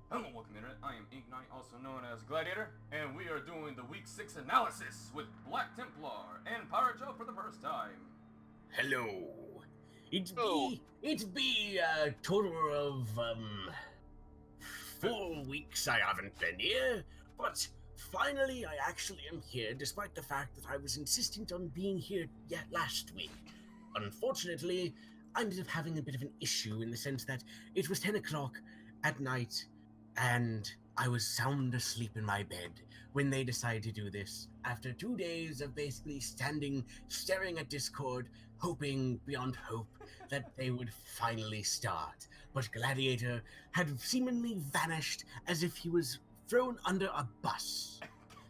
Hello, welcome internet. I am Inknight, also known as Gladiator, and we are doing the Week 6 analysis with Black Templar and Pirate Joe for the first time. Hello. It's Oh, be it's be a total of 4 weeks I haven't been here, but finally I actually am here despite the fact that I was insistent on being here yet last week. Unfortunately, I ended up having a bit of an issue in the sense that it was 10 o'clock at night and I was sound asleep in my bed when they decided to do this after 2 days of basically staring at Discord, hoping beyond hope that they would finally start. But Gladiator had seemingly vanished as if he was thrown under a bus.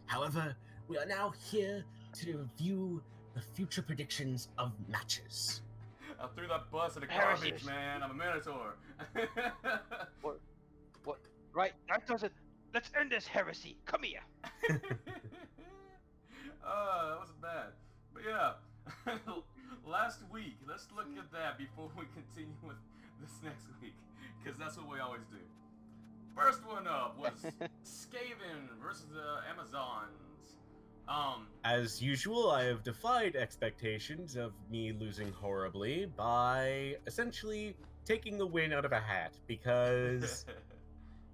However, we are now here to review the future predictions of matches. I threw that bus in the Heresy. garbage, man. I'm a Minotaur. what? What? Right, that doesn't. Let's end this heresy. Come here. That wasn't bad. But yeah, last week, let's look at that before we continue with this next week, because that's what we always do. First one up was Skaven versus the Amazons. As usual, I have defied expectations of me losing horribly by essentially taking the win out of a hat because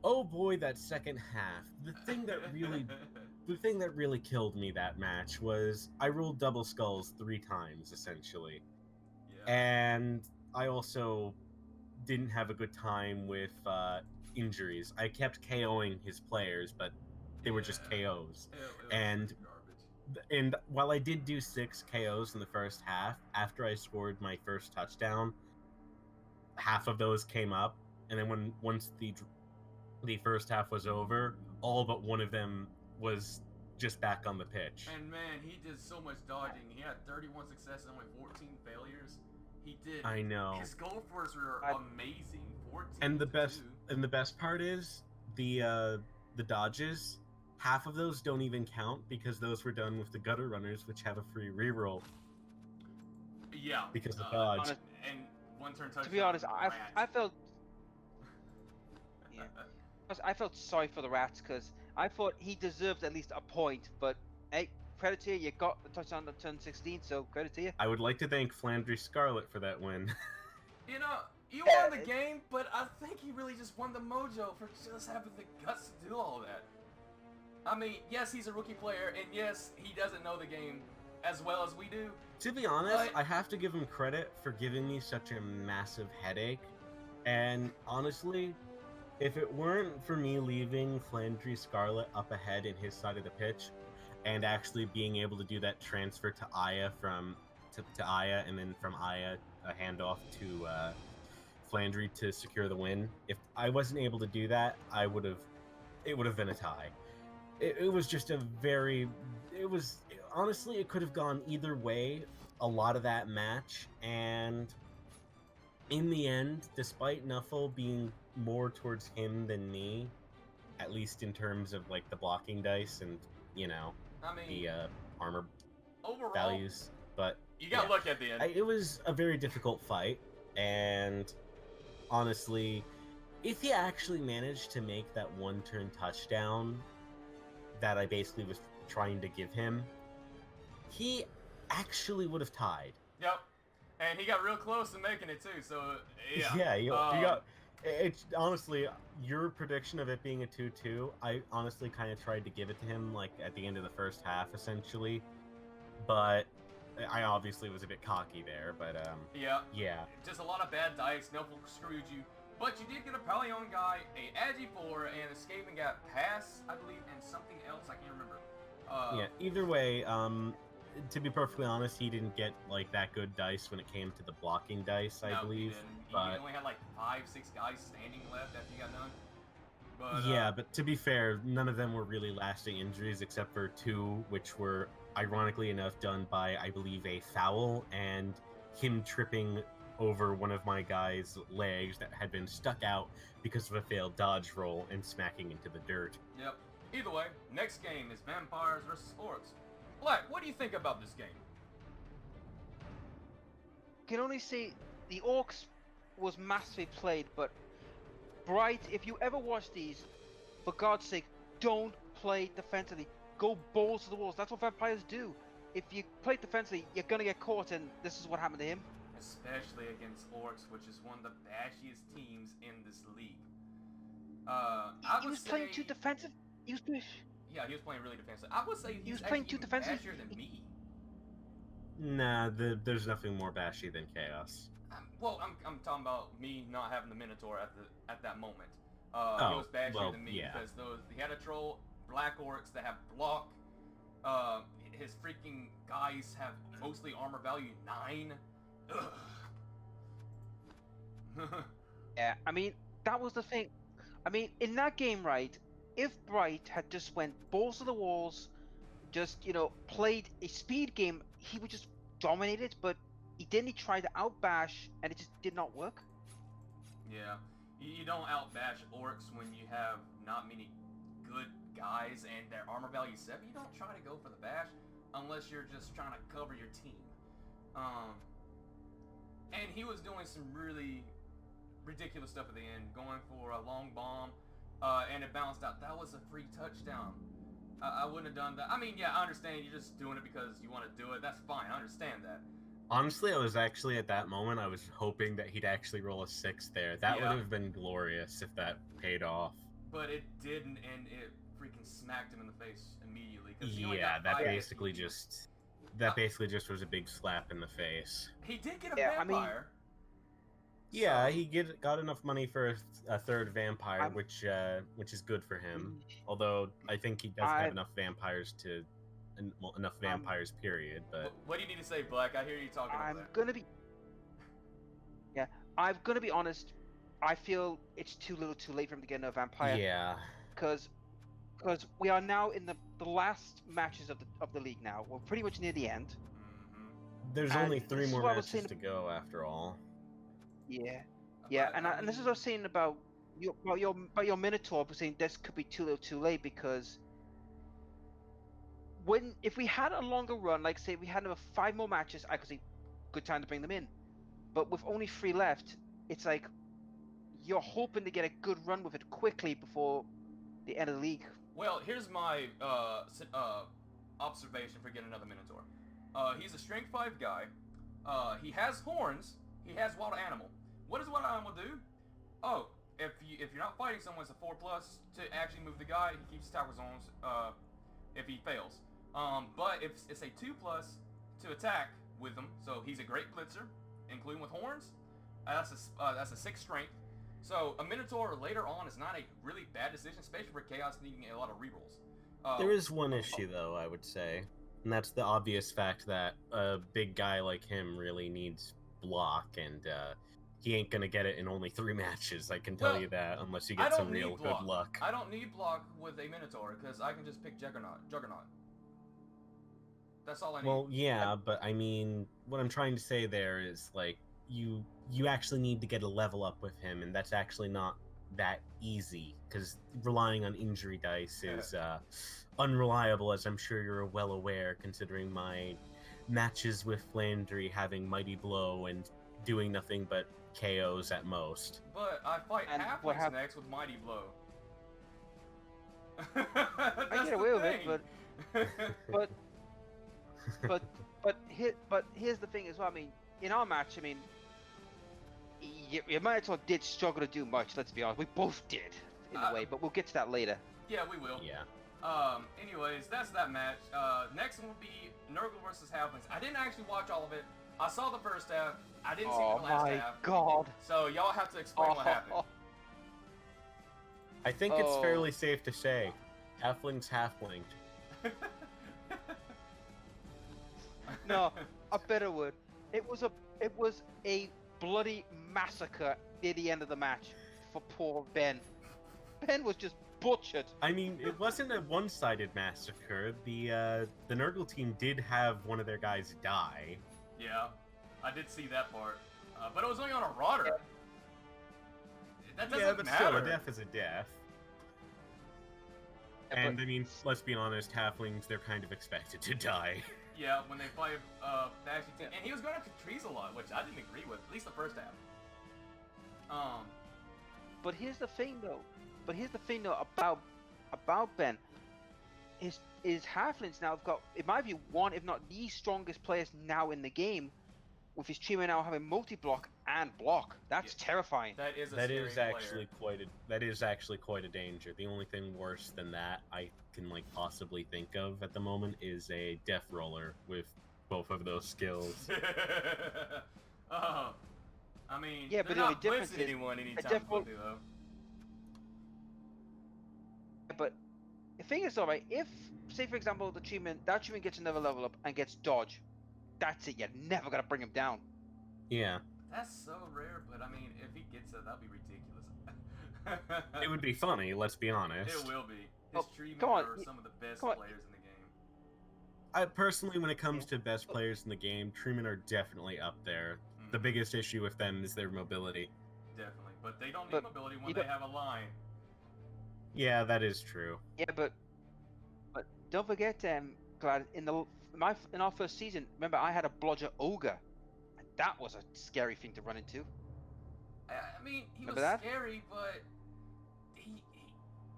oh boy, that second half. The thing that really killed me that match was I rolled double skulls 3 times essentially. Yeah. And I also didn't have a good time with injuries. I kept KOing his players, but they were just KOs. It was And garbage. And while I did do 6 KOs in the first half, after I scored my first touchdown, half of those came up, and then once the first half was over, all but one of them was just back on the pitch. And man, he did so much dodging. He had 31 successes and only 14 failures. He did. I know. His goal force were amazing. 14. And the to 2. best part is the dodges. Half of those don't even count because those were done with the gutter runners, which have a free reroll. Yeah. Because of dodge. And one turn touchdown. To be honest, I felt. Yeah. I felt sorry for the rats because I thought he deserved at least a point. But hey, credit to you, you got the touchdown on turn 16, so credit to you. I would like to thank Flandry Scarlet for that win. You know, you won the game, but I think he really just won the mojo for just having the guts to do all that. I mean, yes, he's a rookie player, and yes, he doesn't know the game as well as we do. To be honest, But- I have to give him credit for giving me such a massive headache. And honestly, if it weren't for me leaving Flandry Scarlet up ahead in his side of the pitch, and actually being able to do that transfer to Aya to Aya, and then from Aya a handoff to Flandry to secure the win, if I wasn't able to do that, it would have been a tie. It was just honestly, it could have gone either way a lot of that match, and in the end, despite Nuffle being more towards him than me, at least in terms of like the blocking dice and, you know, I mean, the armor overall, values, but you got yeah. luck at the end. it was a very difficult fight, and honestly, if he actually managed to make that one-turn touchdown that I basically was trying to give him, he actually would have tied. Yep. And he got real close to making it too, so yeah. Yeah, you got. It's honestly your prediction of it being a 2-2. I honestly kind of tried to give it to him like at the end of the first half, essentially, but I obviously was a bit cocky there. But yeah. Just a lot of bad dice. Nuffle screwed you. But you did get a Palion guy, a Agi4, and a Skaven got pass, I believe, and something else I can't remember. Yeah. Either way, to be perfectly honest, he didn't get like that good dice when it came to the blocking dice, I believe. He But only had like 5-6 guys standing left after he got done. But yeah, but to be fair, none of them were really lasting injuries except for 2, which were ironically enough done by, I believe, a foul and him tripping over one of my guy's legs that had been stuck out because of a failed dodge roll and smacking into the dirt. Yep. Either way, next game is Vampires versus Orcs. Black, what do you think about this game? Can only say the Orcs was massively played, but Bright, if you ever watch these, for God's sake, don't play defensively. Go balls to the walls. That's what vampires do. If you play defensively, you're gonna get caught, and this is what happened to him. Especially against Orcs, which is one of the bashiest teams in this league. He was playing too defensive. He was doing. Yeah, he was playing really defensive. I would say He was he's playing actually too even defensive. bashier than me. Nah, there's nothing more bashy than Chaos. Well, I'm talking about me not having the Minotaur at that moment. He Oh, was bashier well, than me yeah. because he had a troll, black orcs that have block. His freaking guys have mostly armor value 9. Ugh. Yeah, I mean, that was the thing. I mean, in that game, right, if Bright had just went balls to the walls, just, played a speed game, he would just dominate it, but he didn't. He tried to outbash, and it just did not work. Yeah, you don't outbash orcs when you have not many good guys and their armor value 7. You don't try to go for the bash unless you're just trying to cover your team. And he was doing some really ridiculous stuff at the end, going for a long bomb, and it bounced out. That was a free touchdown. I wouldn't have done that. I mean, yeah, I understand you're just doing it because you want to do it. That's fine. I understand that. Honestly, I was actually at that moment, I was hoping that he'd actually roll a 6 there. That Yeah. would have been glorious if that paid off. But it didn't, and it freaking smacked him in the face immediately. 'Cause he only Yeah, got that 5 basically HP. just that basically just was a big slap in the face. He did get a Yeah, I mean- vampire. Yeah, So- he got enough money for a third vampire, I'm- which is good for him. Although I think he doesn't have enough vampires to, enough vampires. Period. But What do you need to say, Black? I hear you talking over I'm there. gonna be. Yeah, I'm gonna be honest. I feel it's too little, too late for him to get another vampire. yeah, Because we are now in the last matches of the league. Now we're pretty much near the end. there's And only this 3 is more what I was matches saying- to go after all. Yeah, yeah, and this is what I was saying about your Minotaur. I was saying this could be too little, too late because if we had a longer run, like say we had another 5 more matches, I could say good time to bring them in. But with only 3 left, it's like you're hoping to get a good run with it quickly before the end of the league. Well, here's my observation for getting another Minotaur. He's a strength 5 guy. He has horns. He has wild animal. What does wild animal do? Oh, if you're not fighting someone, it's a 4+ to actually move the guy. He keeps his tackle zones if he fails. But if it's a 2+ to attack with him, so he's a great blitzer, including with horns. That's a 6 strength. So a Minotaur later on is not a really bad decision, especially for Chaos needing a lot of rerolls. There is one issue though, I would say, and that's the obvious fact that a big guy like him really needs block, and he ain't gonna get it in only 3 matches. I can tell Well, you that, unless you I get don't some real need good block. luck. I don't need block with a Minotaur because I can just pick Juggernaut. That's all I need. Well, yeah, but I mean, what I'm trying to say there is like you actually need to get a level up with him, and that's actually not that easy because relying on injury dice is unreliable, as I'm sure you're well aware, considering my matches with Landry having Mighty Blow and doing nothing but KOs at most. But I fight And what halflings next with Mighty Blow. I get away with it, but here's the thing as well. I mean, in our match, I mean, your Minotaur did struggle to do much. Let's be honest, we both did in a way, but we'll get to that later. Yeah, we will. Yeah. Anyways, that's that match. Next one will be Nurgle versus Halflings. I didn't actually watch all of it. I saw the first half. I didn't see Oh the last my half. God! So y'all have to explain what happened. I think it's Oh. fairly safe to say, halflings halflinged. No, a better word. It was a bloody massacre near the end of the match for poor Ben. Ben was just butchered. I mean, it wasn't a one-sided massacre. The Nurgle team did have one of their guys die. Yeah, I did see that part. But it was only on a rodder. That doesn't Yeah, but matter. still, a death is a death. Yeah, And but- I mean, let's be honest, halflings, they're kind of expected to die. Yeah, when they fight Bashy team. And he was going after trees a lot, which I didn't agree with, at least the first half. But here's the thing, though. About Ben. His halflings now have got, it might be one, if not the strongest players now in the game, with his Trima now having multi-block and block. That's terrifying. That is a That scary is player. actually quite a danger. The only thing worse than that I can like possibly think of at the moment is a Death Roller with both of those skills. Oh, I mean, Yeah, they're but the only not difference blitzing is anyone anytime Death Roll- quickly, though. But the thing is, alright, if, say for example, that treatment gets another level up and gets dodge, that's it. You're never gonna bring him down. Yeah, That's so rare, but I mean, if he gets it, that'd be ridiculous. it would be funny. Let's be honest. It will be. Oh, His treatment come on, are some of the best come on. players in the game. I personally, when it comes to best players in the game, Truman are definitely up there. The Mhm, biggest issue with them is their mobility. definitely, but they don't need But mobility when you they don't- have a line. Yeah, that is true. Yeah, but don't forget, Glad, in our first season, remember I had a Blodger Ogre, and that was a scary thing to run into. I mean, he Remember was that? scary, but he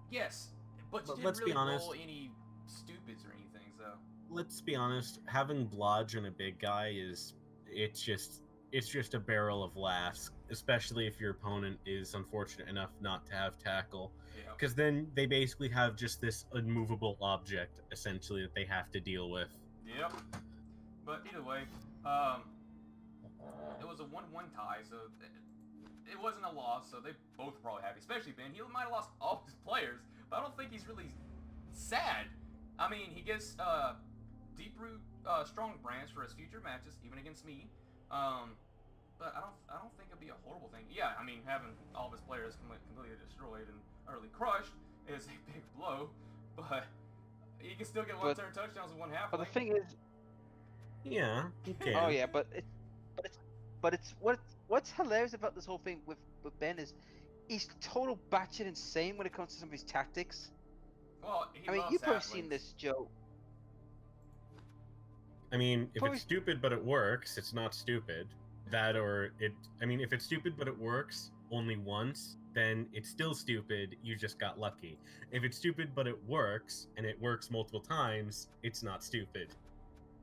yes, but you But didn't let's be really honest. roll any stupids or anything, so. Let's be honest. Having Blodge and a big guy it's just a barrel of laughs, especially if your opponent is unfortunate enough not to have tackle. Yeah. Because then they basically have just this unmovable object, essentially, that they have to deal with. Yep. But either way, it was a 1-1 tie, so it wasn't a loss, so they both were probably happy. Especially Ben. He might have lost all his players, but I don't think he's really sad. I mean, he gets Deep Root Strong Branch for his future matches, even against me. But I don't think it'd be a horrible thing. Yeah, I mean, having all of his players completely destroyed and utterly crushed is a big blow, but he can still get one-turn touchdowns with one half. But the thing is, Yeah, you can. oh yeah, what's hilarious about this whole thing with Ben is he's total batshit insane when it comes to some of his tactics. Well, he I mean, loves you've probably halflings. seen this, Joe. I mean, if Probably- it's stupid but it works, it's not stupid. That or it. I mean, if it's stupid but it works only once, then it's still stupid. You just got lucky. If it's stupid but it works and it works multiple times, it's not stupid.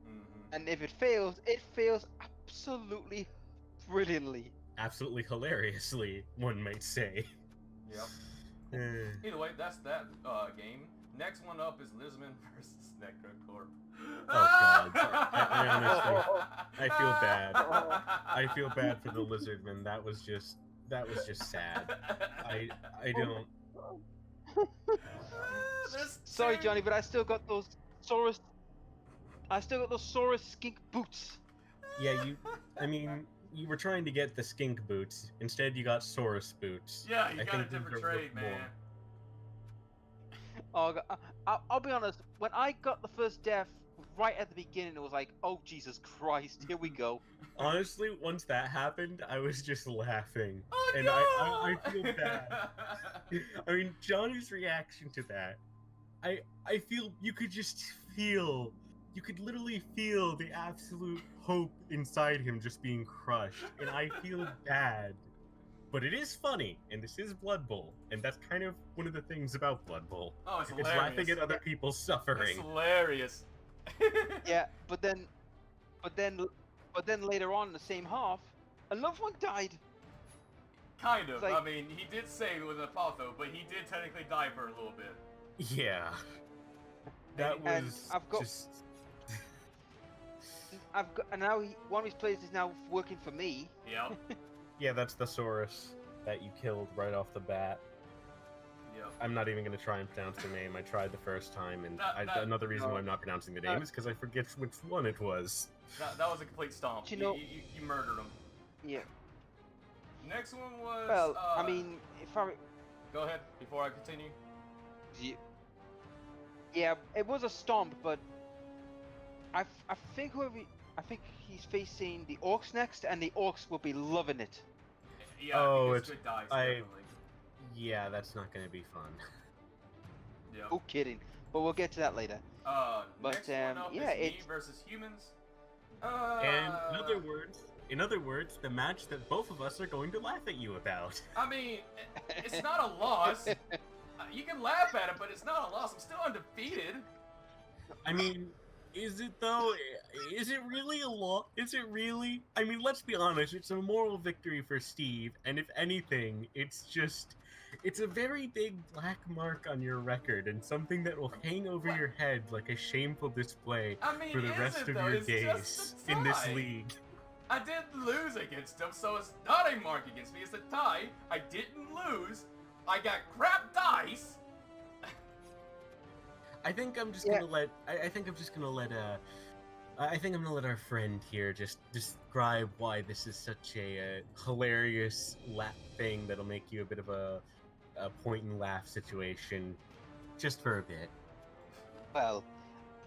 Mhm. And if it fails absolutely brilliantly. Absolutely hilariously, one might say. Yep. Eh. Either way, that's that game. Next one up is Lisman versus Necrocorp. Oh, God. I honestly- I feel bad. I feel bad for the Lizardman. That was just sad. I don't. Sorry, Johnny, but I still got those Saurus skink boots. Yeah, I mean, you were trying to get the skink boots. Instead, you got Saurus boots. Yeah, you I got a think these different are worth trade, man. more. Oh, I'll be honest. When I got the first death right at the beginning, it was like, oh Jesus Christ, here we go. Honestly, once that happened, I was just laughing. Oh, And no! I feel bad. I mean, Johnny's reaction to that, I feel you could literally feel the absolute hope inside him just being crushed, and I feel bad. But it is funny, and this is Blood Bowl, and that's kind of one of the things about Blood Bowl. Oh, it's It's hilarious. laughing at other people's suffering. It's hilarious. Yeah, but then later on in the same half, a loved one died. Kind of. It's like- I mean, he did say it was an Apotho, but he did technically die for a little bit. Yeah. That And was I've got- just... And now one of his players is now working for me. Yep. Yeah, that's the Saurus that you killed right off the bat. Yep. I'm not even going to try and pronounce the name. I tried the first time, and another reason why I'm not pronouncing the name is because I forget which one it was. That was a complete stomp. You know- You murdered him. Yeah. Next one was. Well, I mean, if I Go ahead before I continue. yeah, it was a stomp, but I think I think he's facing the Orcs next, and the Orcs will be loving it. Yeah. Oh, it's it's- good dice, I- definitely. Yeah, that's not going to be fun. Yep. No kidding. But we'll get to that later. But, Next one up yeah, is me it's- versus humans. And in other words, In other words, the match that both of us are going to laugh at you about. I mean, it's not a loss. You can laugh at it, but it's not a loss. I'm still undefeated. I mean, is it though? Is it really a loss? Is it really? I mean, let's be honest. It's a moral victory for Steve, and if anything, it's a very big black mark on your record and something that will hang over your head like a shameful display I mean, for the is rest it, of though? your It's days just a in this tie. league. I did lose against him, so it's not a mark against me. It's a tie. I didn't lose. I got crap dice. I think I'm just gonna let. I think I'm just gonna let. I think I'm gonna let our friend here just describe why this is such a hilarious thing that'll make you a bit of a point and laugh situation, just for a bit. Well,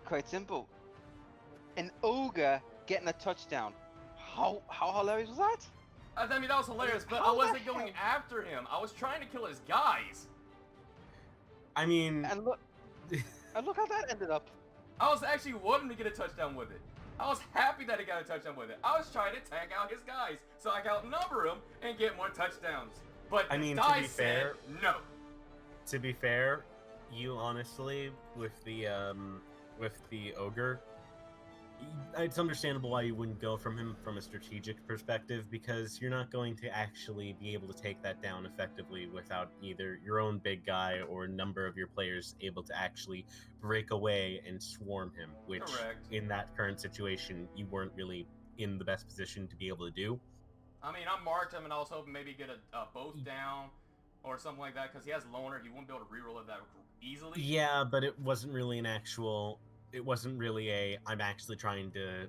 quite simple. An ogre getting a touchdown. How hilarious was that? I mean, that was hilarious, but How I the wasn't going hell? after him. I was trying to kill his guys. I mean, And look how that ended up. I was actually wanting to get a touchdown with it. I was happy that he got a touchdown with it. I was trying to tag out his guys so I could outnumber him and get more touchdowns. But I mean, the to be dice said fair- no. to be fair, you honestly with the ogre, it's understandable why you wouldn't go from him from a strategic perspective, because you're not going to actually be able to take that down effectively without either your own big guy or a number of your players able to actually break away and swarm him, which Correct. in that current situation you weren't really in the best position to be able to do. I mean, I marked him and I was hoping maybe get a both down or something like that because he has loner. He won't be able to reroll it that easily. Yeah, but it wasn't really an actual. It wasn't really a. I'm actually trying to.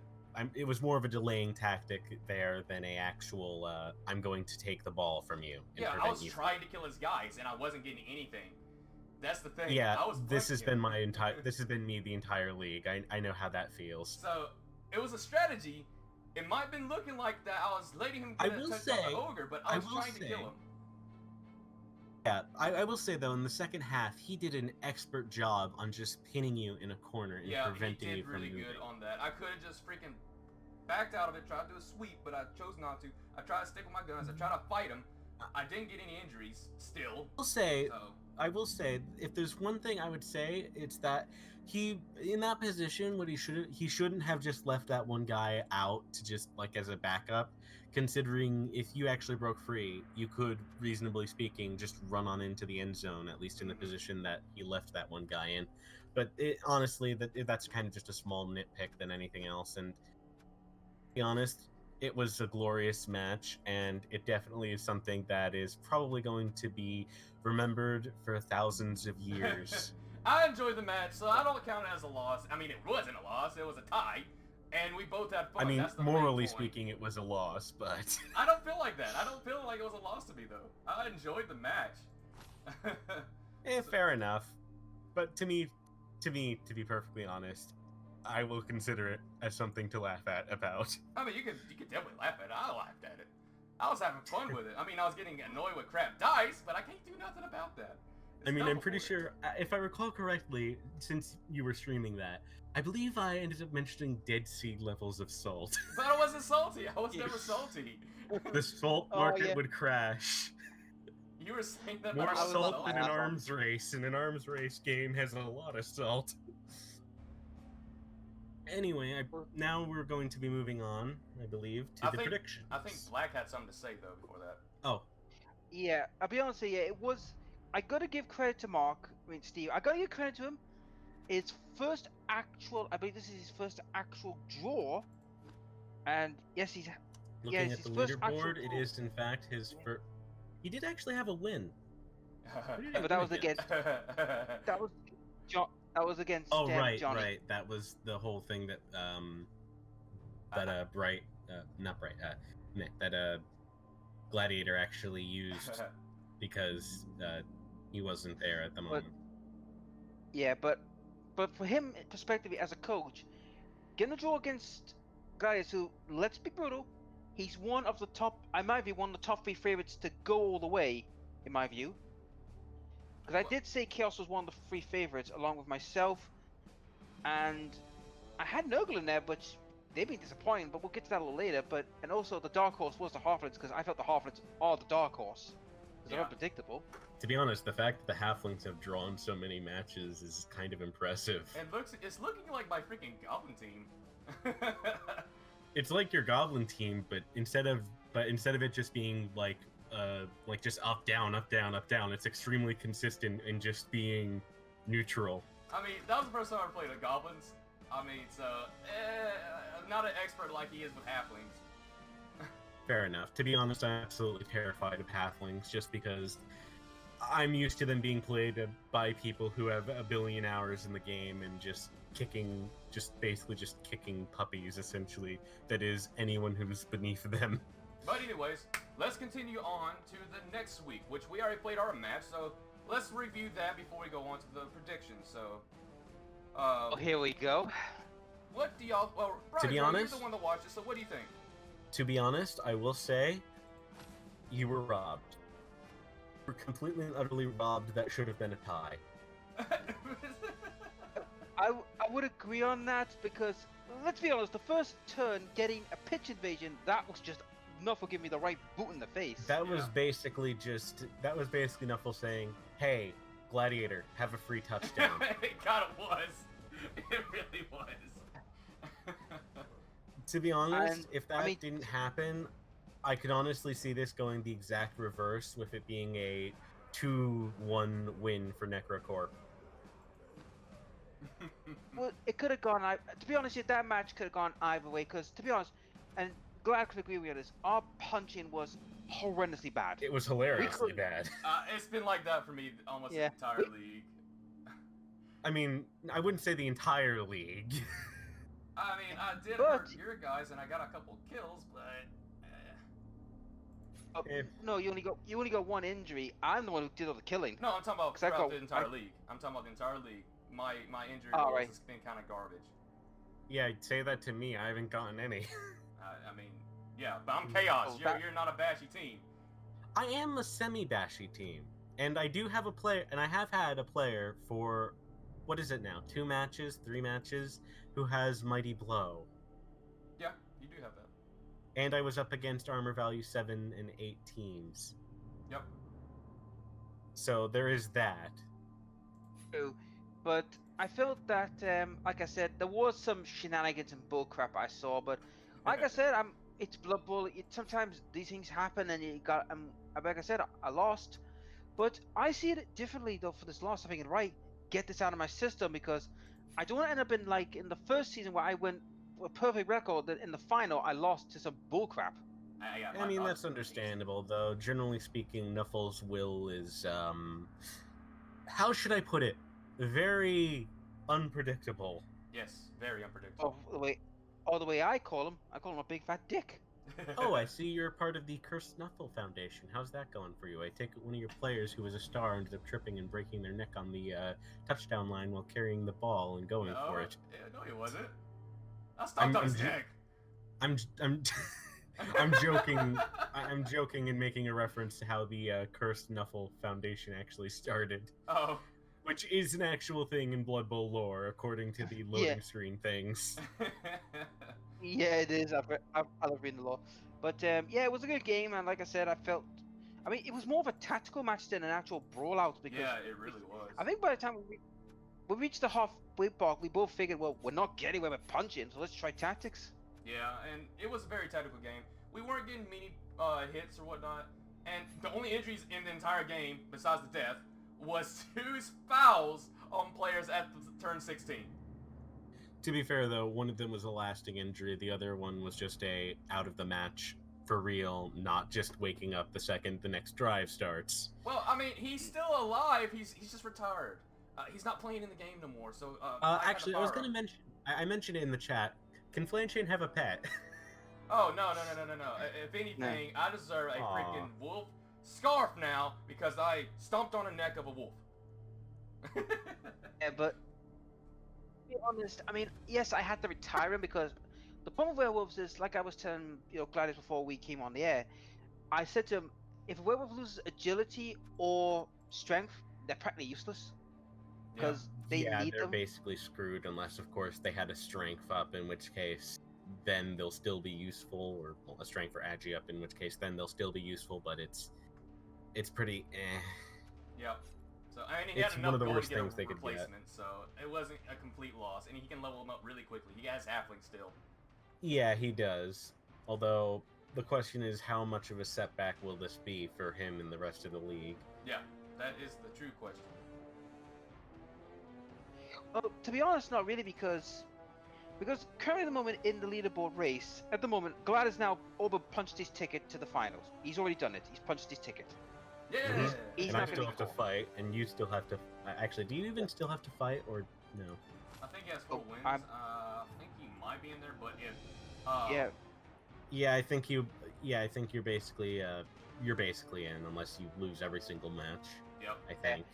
It was more of a delaying tactic there than a actual. I'm going to take the ball from you and Yeah, I prevent was you. trying to kill his guys and I wasn't getting anything. That's the thing. Yeah, I was this has flanking been him. my entire. This has been me the entire league. I know how that feels. So it was a strategy. It might have been looking like that. I was letting him I get a will touchdown say- the ogre, but I I was will trying to kill say- him. Yeah, I will say though, in the second half, he did an expert job on just pinning you in a corner and Yeah, he preventing you did from really moving. good on that. I could have just freaking backed out of it, tried to do a sweep, but I chose not to. I tried to stick with my guns. I tried to fight him. I didn't get any injuries still. I will say, if there's one thing I would say, it's that he, in that position, what he shouldn't have just left that one guy out to just like as a backup. Considering if you actually broke free, you could, reasonably speaking, just run on into the end zone, at least in the position that he left that one guy in. But honestly, that's kind of just a small nitpick than anything else. And to be honest, it was a glorious match, and it definitely is something that is probably going to be remembered for thousands of years. I enjoyed the match, so I don't count it as a loss. I mean, it wasn't a loss; it was a tie, and we both had fun. I mean, That's the main morally point. speaking, it was a loss, but I don't feel like that. I don't feel like it was a loss to me, though. I enjoyed the match. fair enough. But to be perfectly honest, I will consider it as something to laugh at about. I mean, you could definitely laugh at it. I laughed at it. I was having fun with it. I mean, I was getting annoyed with crap dice, but I can't do nothing about that. I mean, It's I'm pretty double sure, if I recall correctly, since you were streaming that, I believe I ended up mentioning Dead Sea levels of salt. But I wasn't salty. I was never salty. The salt Oh, market yeah. would crash. You were saying that More I was salt salty. than an salty. arms race, and an arms race game has a lot of salt. Anyway, now we're going to be moving on, I believe, to I the think- predictions. I think Black had something to say though before that. Oh, Yeah, I'll be honest with you, it was. I gotta give credit to Mark. I mean, Steve. I gotta give credit to him. His first actual. I believe this is his first actual draw. And yes, he's. looking it's at the his first actual leaderboard, it draw. is in fact his first. He did actually have a win. Who did he Yeah, but that win was against. That was. That was against. Oh right, Johnny. right. That was the whole thing that Bright, not Bright, that Gladiator actually used because he wasn't there at the moment. Yeah, but for him, perspectively as a coach, getting a draw against guys who, let's be brutal, he's one of the top. I might be one of the top 3 favorites to go all the way, in my view. Because I did say Chaos was one of the 3 favorites, along with myself, and I had Nurgle in there, but they've been disappointing, but we'll get to that a little later. But and also the dark horse was the Halflings because I felt the Halflings are the dark horse. Because they're Yeah. unpredictable. To be honest, the fact that the Halflings have drawn so many matches is kind of impressive. And it's looking like my freaking Goblin team. It's like your Goblin team, but instead of it just being like just up down, it's extremely consistent in just being neutral. I mean, that was the first time I played the Goblins. I mean, so, I'm not an expert like he is with Halflings. Fair enough. To be honest, I'm absolutely terrified of Halflings just because I'm used to them being played by people who have a billion hours in the game and just basically kicking puppies, essentially. That is anyone who's beneath them. But anyways, let's continue on to the next week, which we already played our match, so let's review that before we go on to the predictions. So, Oh, here we go. what do y'all? Well, Brian, To be you're honest- the one that watched it, so what do you think? To be honest, I will say, you were robbed. You were completely and utterly robbed. That should have been a tie. I would agree on that because let's be honest, the first turn getting a pitch invasion, that was just Nuffle giving me the right boot in the face. That was Yeah. basically Nuffle saying, "Hey, Gladiator, have a free touchdown." It kind of was. It really was. To be honest, And, if that I mean- didn't happen, I could honestly see this going the exact reverse, with it being a 2-1 win for Necrocorp. Well, it could have gone. To be honest, that match could have gone either way. Because to be honest, and glad I could agree with this, our punching was horrendously bad. It was hilariously could- bad. It's been like that for me almost Yeah. the entire league. I mean, I wouldn't say the entire league. I mean, I did But- hurt your guys, and I got a couple kills, but No, you only got one injury. I'm the one who did all the killing. no, I'm talking about 'Cause I throughout got- the entire league. I'm talking about the entire league. My injury Oh, rolls right. has been kind of garbage. Yeah, say that to me. I haven't gotten any. I mean, yeah, but I'm chaos. Oh, You're not a bashy team. I am a semi-bashy team, and I do have a player, and I have had a player for, what is it now, 2 matches, 3 matches, who has Mighty Blow. Yeah, you do have that. And I was up against armor value 7 and 8 teams. Yep. So there is that. True. But I felt that, like I said, there was some shenanigans and bullcrap I saw. But like I said, it's Blood Bowl. Sometimes these things happen, and you got. Like I said, I lost. But I see it differently though. For this loss, I'm thinking, right, get this out of my system because I don't want to end up in like in the first season where I went a perfect record. That in the final I lost to some bullcrap. I mean, that's understandable, though. Generally speaking, Nuffle's will is, how should I put it? Very unpredictable. Yes, very unpredictable. The way I call him a big fat dick. Oh, I see you're part of the Cursed Nuffle Foundation. How's that going for you? I take it one of your players who was a star ended up tripping and breaking their neck on the touchdown line while carrying the ball and going no, for it. No, he wasn't. I stomped on his neck. I'm joking. I'm joking and making a reference to how the Cursed Nuffle Foundation actually started, Oh. which is an actual thing in Blood Bowl lore, according to the loading screen things. Yeah, it is. I love reading the law, but yeah, it was a good game, and like I said, I mean, it was more of a tactical match than an actual brawl out because Yeah, it really was. I think by the time we reached the halfway mark, we both figured, well, we're not getting where we're punching, so let's try tactics. Yeah, and it was a very tactical game. We weren't getting many hits or whatnot, and the only injuries in the entire game, besides the death, was 2 fouls on players at the turn 16. To be fair, though, one of them was a lasting injury. The other one was just a out of the match for real, not just waking up the second the next drive starts. Well, I mean, he's still alive. He's just retired. He's not playing in the game no more. So Actually, I was going to mention. I mentioned it in the chat. Can Flamechain have a pet? Oh no. If anything, I deserve a Aw. freaking wolf scarf now because I stomped on the neck of a wolf. Yeah, but to be honest, I mean, yes, I had to retire him because the problem with werewolves is, like I was telling Gladys before we came on the air, I said to him, if a werewolf loses agility or strength, they're practically useless because they yeah, need they're them. basically screwed unless, of course, they had a strength up, in which case then they'll still be useful, or well, a strength for Agi up, in which case then they'll still be useful, but it's pretty Yep. So I mean, he It's had one enough of the gold worst to get things a they could get. replacement, so it wasn't a complete loss, and he can level him up really quickly. He has halfling still. Yeah, he does. Although the question is, how much of a setback will this be for him and the rest of the league? Yeah, that is the true question. Well, to be honest, not really, because currently at the moment in the leaderboard race, at the moment, Glad has now over punched his ticket to the finals. He's already done it. He's punched his ticket. Yeah. He's And not I gonna still be have to cool. fight, and you still have to. Actually, do you even still have to fight, or no? I think he has 4 wins. I'm- I think he might be in there, but if Yeah, Yeah, I think you. Yeah, I think you're basically in, unless you lose every single match. Yep. I think.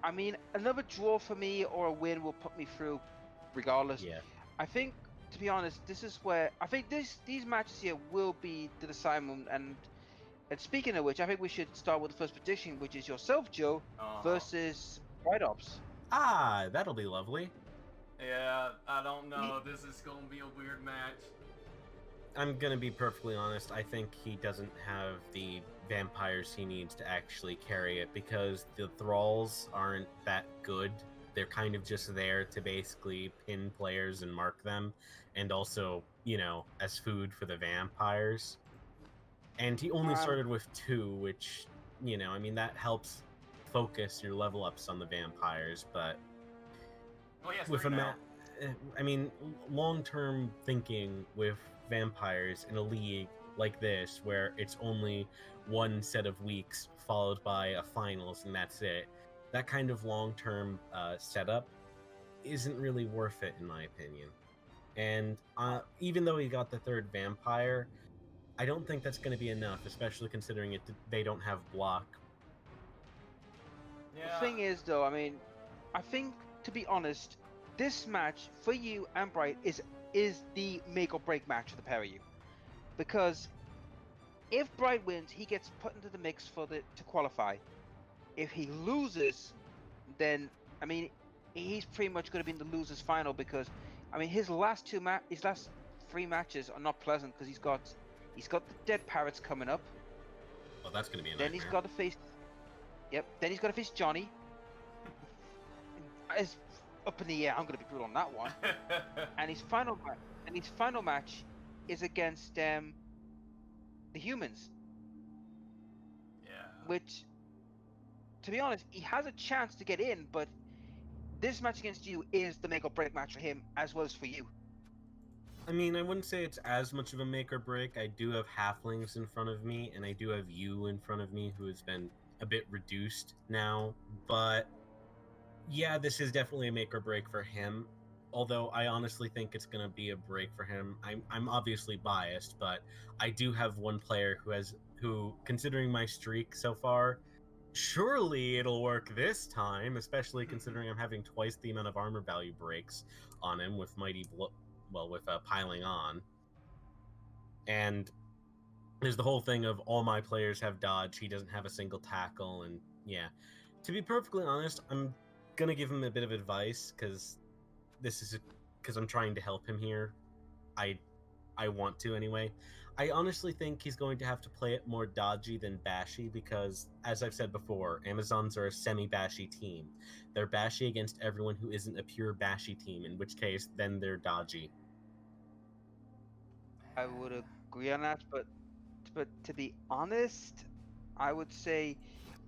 I mean, another draw for me or a win will put me through, regardless. Yeah. I think, to be honest, this is where I think these matches here will be the deciding. And speaking of which, I think we should start with the first prediction, which is yourself, Joe, versus White Ops. Ah, that'll be lovely. Yeah, I don't know. This is gonna be a weird match. I'm gonna be perfectly honest. I think he doesn't have the vampires he needs to actually carry it, because the thralls aren't that good. They're kind of just there to basically pin players and mark them, and also, as food for the vampires. And he only started with 2, which, I mean, that helps focus your level ups on the vampires, but Oh, yes, with 3 now. I mean, long-term thinking with vampires in a league like this, where it's only one set of weeks followed by a finals and that's it, that kind of long-term setup isn't really worth it, in my opinion. And even though he got the 3rd vampire, I don't think that's going to be enough, especially considering they don't have block. Yeah. The thing is, though, I mean, I think, to be honest, this match for you and Bright is the make or break match for the pair of you, because if Bright wins, he gets put into the mix to qualify. If he loses, then I mean, he's pretty much going to be in the losers final, because I mean his last 3 matches are not pleasant, because he's got the Dead Parrots coming up. Well, that's going to be a Then nightmare. he's got to face. Yep. Then he's got to face Johnny. It's up in the air. I'm going to be brutal on that one. And his final match is against the humans, Yeah. which, to be honest, he has a chance to get in, but this match against you is the make or break match for him as well as for you. I mean, I wouldn't say it's as much of a make or break. I do have halflings in front of me, and I do have you in front of me, who has been a bit reduced now. But yeah, this is definitely a make or break for him. Although I honestly think it's going to be a break for him. I'm obviously biased, but I do have one player who, considering my streak so far, surely it'll work this time, especially considering I'm having twice the amount of armor value breaks on him with piling on. And there's the whole thing of all my players have dodge, he doesn't have a single tackle, and yeah. To be perfectly honest, I'm gonna give him a bit of advice, because I'm trying to help him here. I want to anyway. I honestly think he's going to have to play it more dodgy than bashy, because, as I've said before, Amazons are a semi-bashy team. They're bashy against everyone who isn't a pure bashy team, in which case, then they're dodgy. I would agree on that, but to be honest, I would say,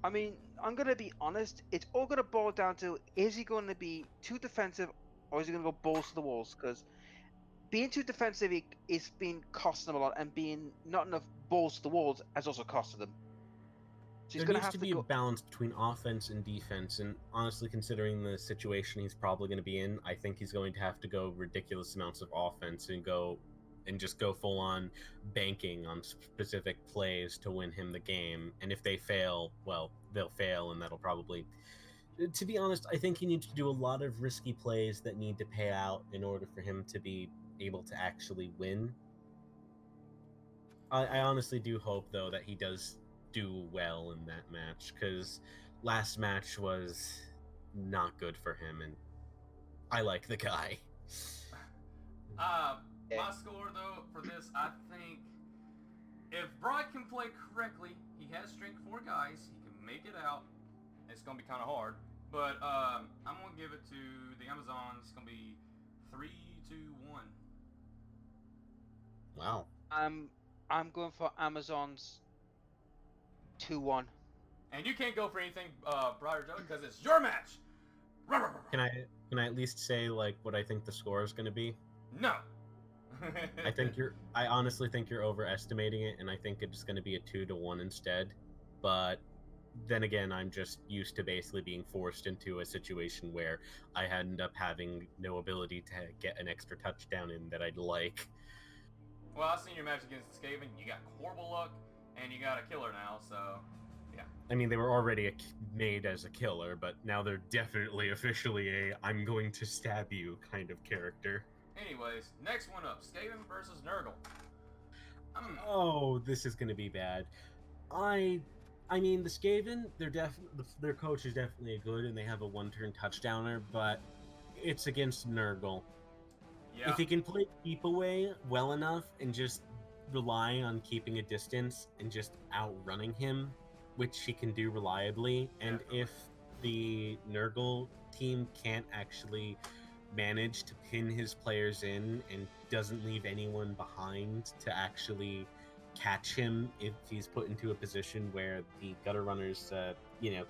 I mean, I'm gonna be honest. It's all gonna boil down to: is he going to be too defensive, or is he gonna go balls to the walls? Because being too defensive is been costing them a lot, and being not enough balls to the walls has also costed them. So he's There gonna needs have to to be a go. balance between offense and defense, and honestly, considering the situation he's probably going to be in, I think he's going to have to go ridiculous amounts of offense and just go full on banking on specific plays to win him the game. And if they fail, well, they'll fail, and that'll probably. To be honest, I think he needs to do a lot of risky plays that need to pay out in order for him to be able to actually win. I honestly do hope, though, that he does do well in that match, because last match was not good for him, and I like the guy. Yeah. My score though for this, I think if Brock can play correctly, he has strength 4 guys. He can make it out. It's gonna be kind of hard, but I'm gonna give it to the Amazons. It's gonna be 3-1. Wow. I'm going for Amazon's 2-1. And you can't go for anything, Briar Joe, because it's your match. Can I at least say like what I think the score is going to be? No. I honestly think you're overestimating it, and I think it's going to be a 2-1 instead. But then again, I'm just used to basically being forced into a situation where I end up having no ability to get an extra touchdown in that I'd like. Well, I've seen your match against Skaven. You got horrible luck, and you got a killer now, so yeah. I mean, they were already made as a killer, but now they're definitely officially a I'm going to stab you kind of character. Anyways, next one up, Skaven versus Nurgle. Oh, this is going to be bad. I mean, the Skaven, their coach is definitely good, and they have a one-turn touchdowner, but it's against Nurgle. Yeah. If he can play keep away well enough and just rely on keeping a distance and just outrunning him, which he can do reliably, and Definitely. if the Nurgle team can't actually manage to pin his players in and doesn't leave anyone behind to actually catch him if he's put into a position where the gutter runners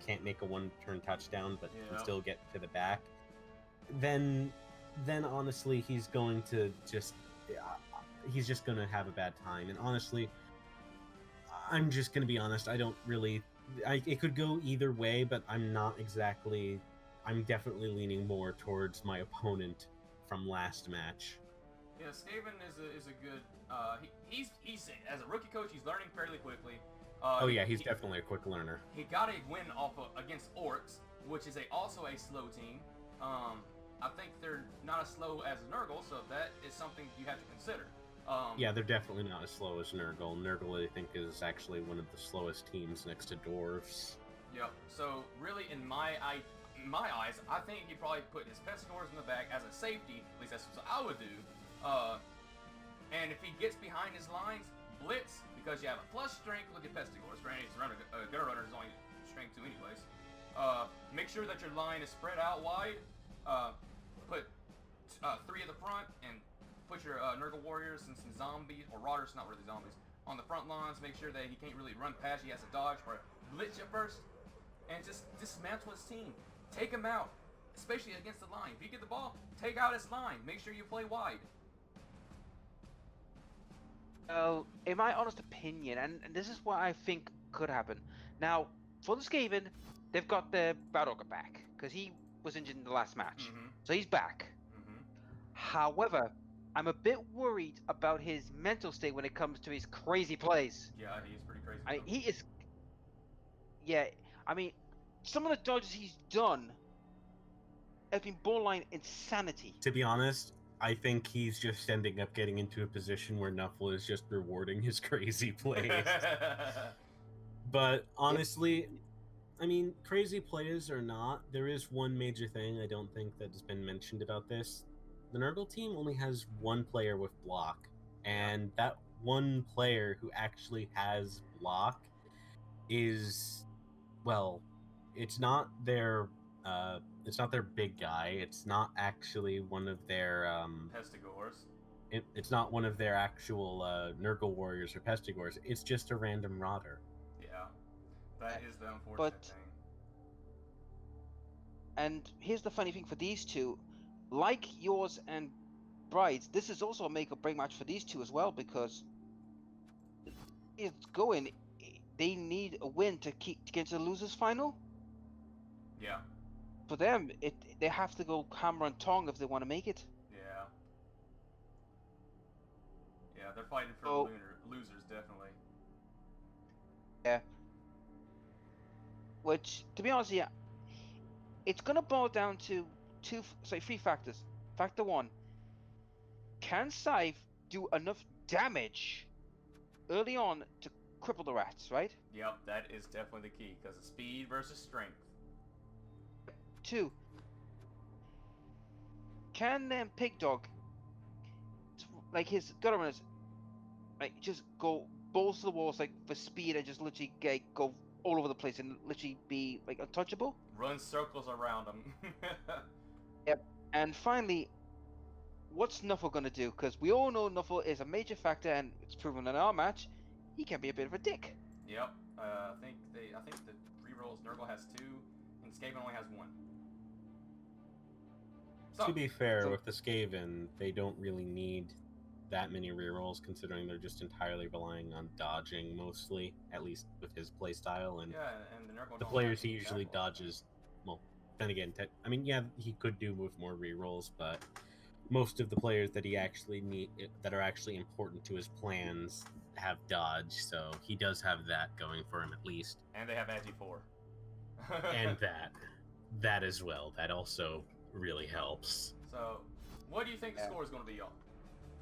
can't make a one-turn touchdown but Yeah. can still get to the back, then honestly he's going to just going to have a bad time. And honestly, I'm just going to be honest, it could go either way, but I'm definitely leaning more towards my opponent from last match. Yeah, Skaven is a good. He's as a rookie coach, he's learning fairly quickly. He's definitely a quick learner. He got a win against Orcs, which is also a slow team. I think they're not as slow as Nurgle, so that is something you have to consider. Yeah, they're definitely not as slow as Nurgle. Nurgle, I think, is actually one of the slowest teams next to Dwarves. Yep. So really, in my eyes, I think he probably put his Pestigors in the back as a safety. At least that's what I would do. And if he gets behind his lines, blitz, because you have a plus strength. Look at Pestigors. Granted, gutter runner is only strength 2 anyways. Make sure that your line is spread out wide. Put 3 at the front and put your Nurgle warriors and some zombies, or Rotters, not really zombies, on the front lines. Make sure that he can't really run past you. He has to dodge or blitz you first. And just dismantle his team. Take him out, especially against the line. If you get the ball, take out his line. Make sure you play wide. Well, in my honest opinion, and this is what I think could happen. Now, for the Skaven, they've got their Balrog back, because he was injured in the last match. Mm-hmm. So he's back. Mm-hmm. However, I'm a bit worried about his mental state when it comes to his crazy plays. Yeah, he's pretty crazy. He is... Yeah, I mean, some of the dodges he's done have been borderline insanity. To be honest, I think he's just ending up getting into a position where Nuffle is just rewarding his crazy plays. But honestly, I mean, crazy plays or not, there is one major thing I don't think that has been mentioned about this. The Nurgle team only has one player with block, and that one player who actually has block is, well, it's not their big guy. It's not actually one of their Pestigors. It's not one of their actual Nurgle warriors or Pestigors. It's just a random Rotter. Yeah, that is the unfortunate thing. And here's the funny thing for these two, like yours and Bride's, this is also a make or break match for these two as well, because it's going. They need a win to get to the losers final. Yeah. For them, they have to go hammer and tong if they want to make it. Yeah. Yeah, they're fighting for So- the losers, definitely. Yeah. Which, to be honest, yeah, it's gonna boil down to three factors. Factor 1: can Scythe do enough damage early on to cripple the rats? Right. Yep, that is definitely the key, because of speed versus strength. 2: can Pig Dog like his gutter runners, like just go balls to the walls like for speed and just literally go all over the place and literally be like untouchable. Run circles around him. Yep. And finally, what's Nuffle gonna do? Because we all know Nuffle is a major factor, and it's proven in our match, he can be a bit of a dick. Yep. I think the rerolls Nurgle has 2, and Skaven only has 1. So, To be fair, so- with the Skaven, they don't really need that many rerolls, considering they're just entirely relying on dodging mostly, at least with his playstyle. And yeah, and the Nurgle the don't players have he any usually jackal. dodges, well, then again, I mean, yeah, he could do with more rerolls, but most of the players that he actually that are actually important to his plans have dodge, so he does have that going for him at least. And they have Agi 4. And that as well. That also really helps. So, what do you think the Yeah. score is going to be, y'all?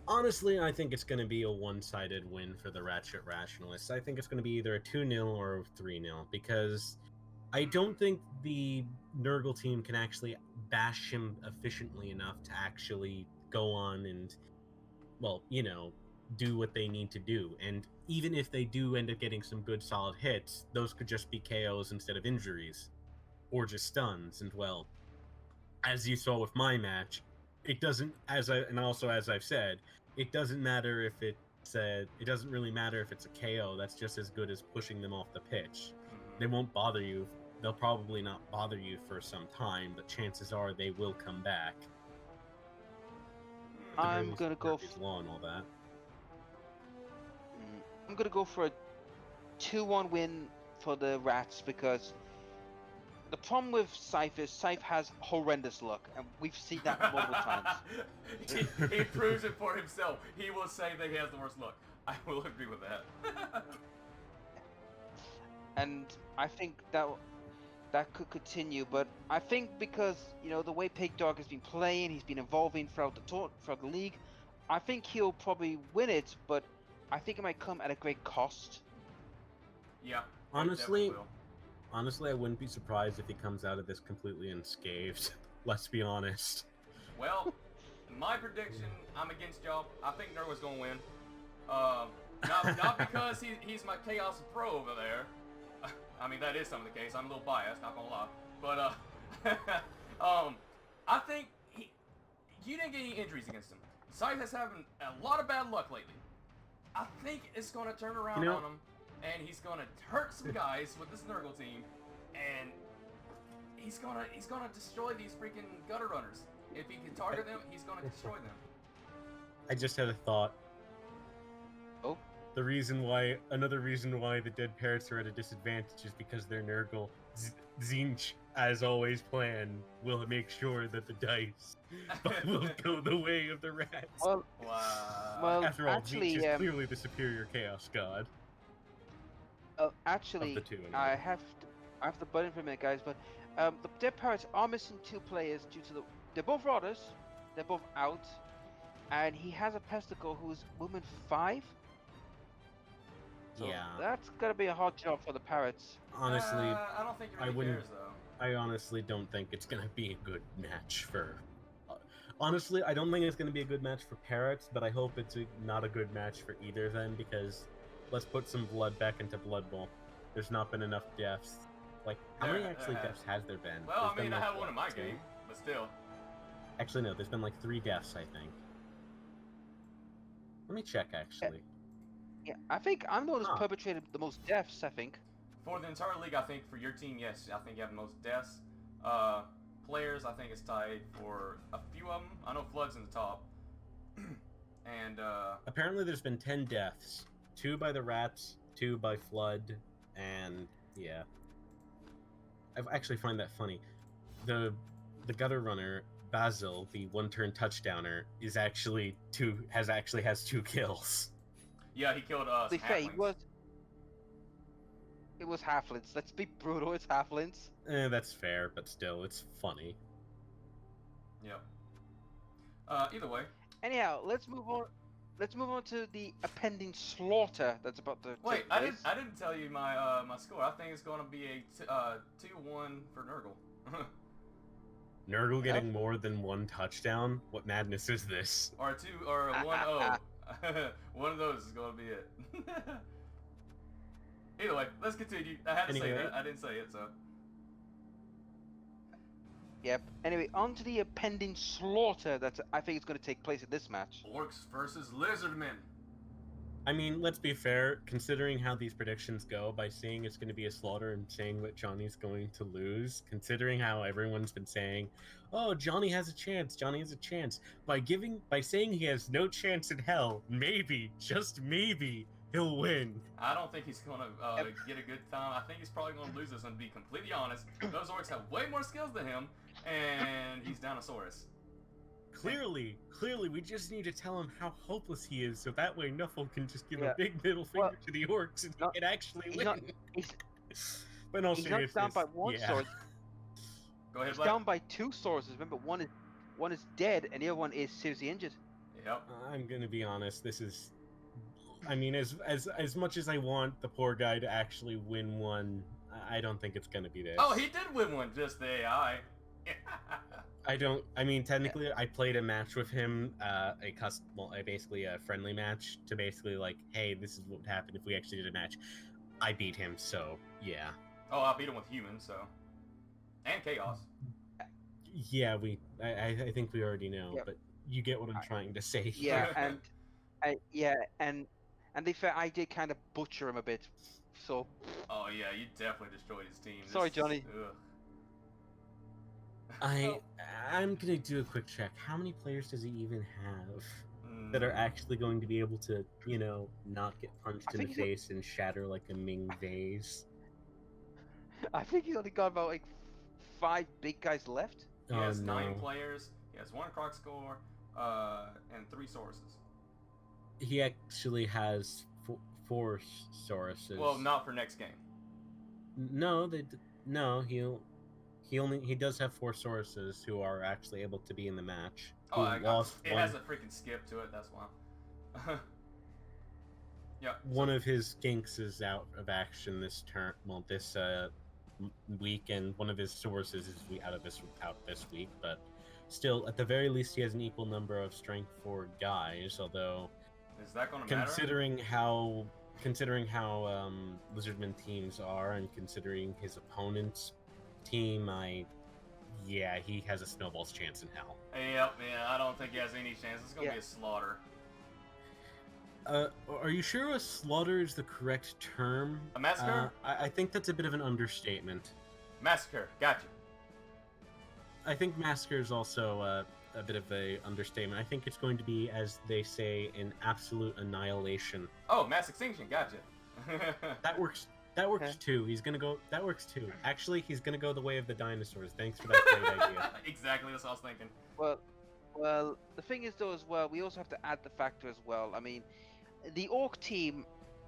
Honestly, I think it's going to be a one-sided win for the Ratchet Rationalists. I think it's going to be either a 2-0 or a 3-0 because I don't think the Nurgle team can actually bash him efficiently enough to actually go on and, well, do what they need to do. And even if they do end up getting some good solid hits, those could just be KOs instead of injuries or just stuns. And well, as you saw with my match, it doesn't, as I've said, it doesn't matter if it doesn't really matter if it's a KO. That's just as good as pushing them off the pitch. Mhm. They won't bother you. They'll probably not bother you for some time, but chances are they will come back. Mm. I'm gonna go. Murphy's Law and all that. I'm gonna go for a 2-1 win for the Rats because the problem with Scythe is Scythe has horrendous luck, and we've seen that multiple times. he proves it for himself. He will say that he has the worst luck. I will agree with that. And I think that could continue, but I think because the way Pig Dog has been playing, he's been evolving throughout the league. I think he'll probably win it, but I think it might come at a great cost. Yeah. he Honestly, definitely will. Honestly, I wouldn't be surprised if he comes out of this completely unscathed. Let's be honest. Well, my prediction, I'm against y'all. I think Nurgle's gonna win. Not because he's my Chaos Pro over there. I mean, that is some of the case. I'm a little biased, not gonna lie. But I think you didn't get any injuries against him. Scythe has having a lot of bad luck lately. I think it's gonna turn around on him, and he's gonna hurt some guys with this Nurgle team, and he's gonna destroy these freaking gutter runners. If he can target them, he's gonna destroy them. I just had a thought. Oh? Another reason why the Dead Parrots are at a disadvantage is because they're Nurgle. Zinch, as always planned, will make sure that the dice will go the way of the rats. Well, Wow. After all, actually, Zinch is clearly the superior Chaos God actually, of the two. Anyway. I have to butt in for a minute, guys. But the Dead Parrots are missing 2 players due to they're both Rotters, they're both out, and he has a Pesticle who's movement 5. So Yeah. that's gotta be a hard job for the Parrots. Honestly, I don't think he really wouldn't- cares though. I honestly don't think it's gonna be a good match for. Honestly, I don't think it's gonna be a good match for Parrots, but I hope it's not a good match for either of them because let's put some blood back into Blood Bowl. There's not been enough deaths. Like, how many There actually has. deaths has there been? Well, There's I mean, been, I like, had one in my 2? game, but still. Actually, no. There's been like 3 deaths, I think. Let me check. Actually, Yeah, I think I'm the one who's Huh. perpetrated the most deaths. I think. For the entire league, I think for your team, yes, I think you have the most deaths. Players, I think it's tied for a few of them. I know Flood's in the top. And apparently there's been 10 deaths. 2 by the rats, 2 by Flood, and yeah. I actually find that funny. The gutter runner Basil, the 1-turn touchdowner, has actually 2 kills. yeah, he killed To be fair, halflings. it was halflings. Let's be brutal. It's halflings. That's fair, but still, it's funny. Yep. Either way. Anyhow, let's move on. Let's move on to the impending slaughter that's about to Wait, take I place. didn't tell you my my score. I think it's going to be a 2-1 for Nurgle. Nurgle getting more than one touchdown? What madness is this? Or 2 or 1-0. One of those is gonna be it. Either way, let's continue. I had to say Anyway. that. I didn't say it, so. Yep. Anyway, on to the pending slaughter that I think is going to take place in this match. Orcs versus Lizardmen. I mean, let's be fair, considering how these predictions go, by saying it's going to be a slaughter and saying that Johnny's going to lose, considering how everyone's been saying, oh, Johnny has a chance, by saying he has no chance in hell, maybe, just maybe, he'll win. I don't think he's gonna get a good time. I think he's probably gonna lose this, and to be completely honest, those orcs have way more skills than him, and he's Dinosaurus. Clearly, we just need to tell him how hopeless he is, so that way Nuffle can just give Yeah. a big middle finger Well, to the orcs and not- he can actually he's win. not- he's- But in all He's not down seriousness, by one yeah. sword. Go ahead, He's Black. down by 2 sources. Remember, one is dead, and the other one is seriously injured. Yep. I'm gonna be honest. This is, I mean, as much as I want the poor guy to actually win one, I don't think it's gonna be this. Oh, he did win one, just the AI. I don't. I mean, technically, I played a match with him, basically a friendly match to basically like, hey, this is what would happen if we actually did a match. I beat him, so yeah. Oh, I beat him with humans, so. And chaos. Yeah, I think we already know, Yep. but you get what I'm trying to say. Yeah, and to be fair, I did kind of butcher him a bit. So Oh yeah, you definitely destroyed his team. Sorry, This is- Johnny. ugh. I'm gonna do a quick check. How many players does he even have that are Mm, actually going to be able to, not get punched I in the think he's a- face and shatter like a Ming vase? I think he's only got about like 5 big guys left. He Oh, has 9 no. players. He has 1 croc score, and 3 sources. He actually has four Sauruses. Well, not for next game. No, he does have 4 Sauruses who are actually able to be in the match. Oh, He lost it one. has a freaking skip to it. That's why. Yeah. One of his ginks is out of action this turn. Well, this week, and one of his sources is out this week. But still, at the very least, he has an equal number of strength for guys. Although, Is that gonna matter? considering how Lizardman teams are, and considering his opponent's team, he has a snowball's chance in hell. Yep, man. I don't think he has any chance. It's gonna Yeah. be a slaughter. Are you sure a slaughter is the correct term? A massacre? I think that's a bit of an understatement. Massacre. Gotcha. I think massacre is also a bit of a understatement. I think it's going to be, as they say, an absolute annihilation. Oh, mass extinction. Gotcha. That works. That works Okay. too. He's gonna go. That works too. Actually, he's gonna go the way of the dinosaurs. Thanks for that great idea. Exactly. That's what I was thinking. Well, the thing is though as well, we also have to add the factor as well. I mean, the Orc team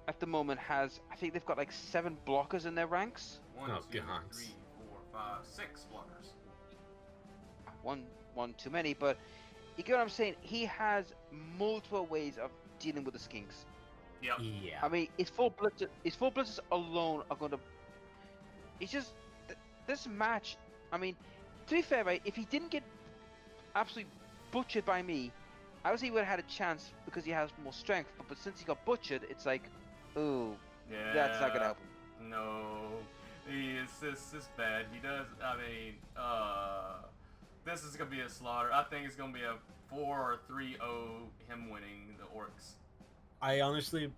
at the moment has, I think they've got like 7 blockers in their ranks. 1, Oh, 2, God. 3, 4, 5, 6 blockers. One too many, but you get what I'm saying? He has multiple ways of dealing with the skinks. Yep. Yeah. I mean, his full blitzers alone are going to. It's just this match. I mean, to be fair, right? If he didn't get absolutely butchered by me, I would say he would have had a chance because he has more strength. But since he got butchered, it's like, ooh, Yeah. that's not gonna help him. No. This is bad. He does. I mean, this is gonna be a slaughter. I think it's gonna be a 4 or 3-0 him winning the Orcs. I honestly,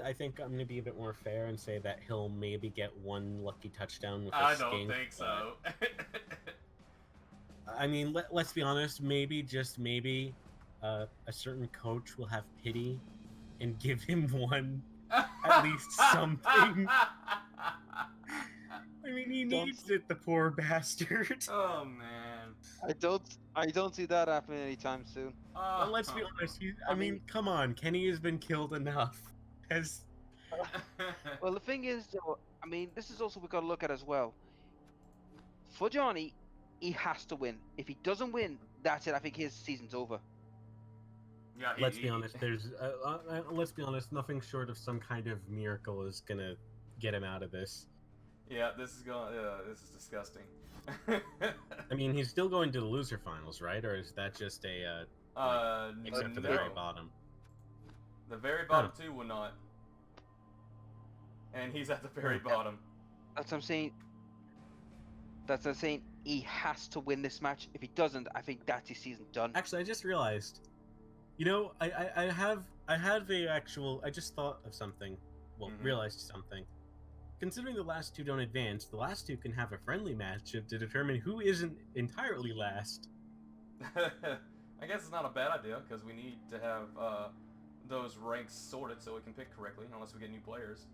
I think I'm gonna be a bit more fair and say that he'll maybe get 1 lucky touchdown with a I don't skink, think but- so. I mean, let's be honest. Maybe, just maybe, a certain coach will have pity and give him 1. At least something. I mean, he Don't- needs it, the poor bastard. Oh man. I don't see that happening anytime soon. Well, let's be honest. I mean, come on. Kenny has been killed enough. Has Well, the thing is, though, I mean, this is also we've got to look at as well. For Johnny, he has to win. If he doesn't win, that's it. I think his season's over. Yeah, let's be honest. Let's be honest. Nothing short of some kind of miracle is gonna get him out of this. Yeah, this is going. This is disgusting. I mean, he's still going to the loser finals, right? Or is that just a except for the no. very bottom? The very bottom two will not. And he's at the very bottom. That's what I'm saying. That's what I'm saying. He has to win this match. If he doesn't, I think that's his season done. Actually, I just realized. You know, I have a actual. I just thought of something. Well, realized something. Considering the last two don't advance, the last two can have a friendly match to determine who isn't entirely last. I guess it's not a bad idea because we need to have those ranks sorted so we can pick correctly, unless we get new players.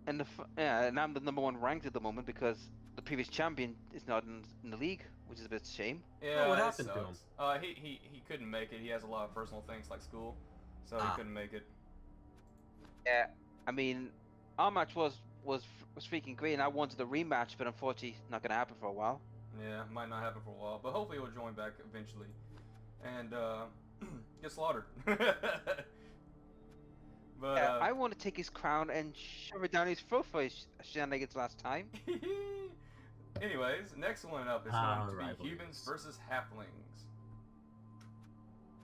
And and I'm the #1 ranked at the moment because the previous champion is not in the league, which is a bit of a shame. Yeah, what it happened to him? sucks. He couldn't make it. He has a lot of personal things like school, so he couldn't make it. Yeah, I mean, our match was freaking great, and I wanted a rematch, but unfortunately, not gonna happen for a while. Yeah, might not happen for a while, but hopefully he'll join back eventually, and get slaughtered. But I want to take his crown and shove it down his throat for his shenanigans last time. anyways, next one up is going to rivalries. be humans versus halflings.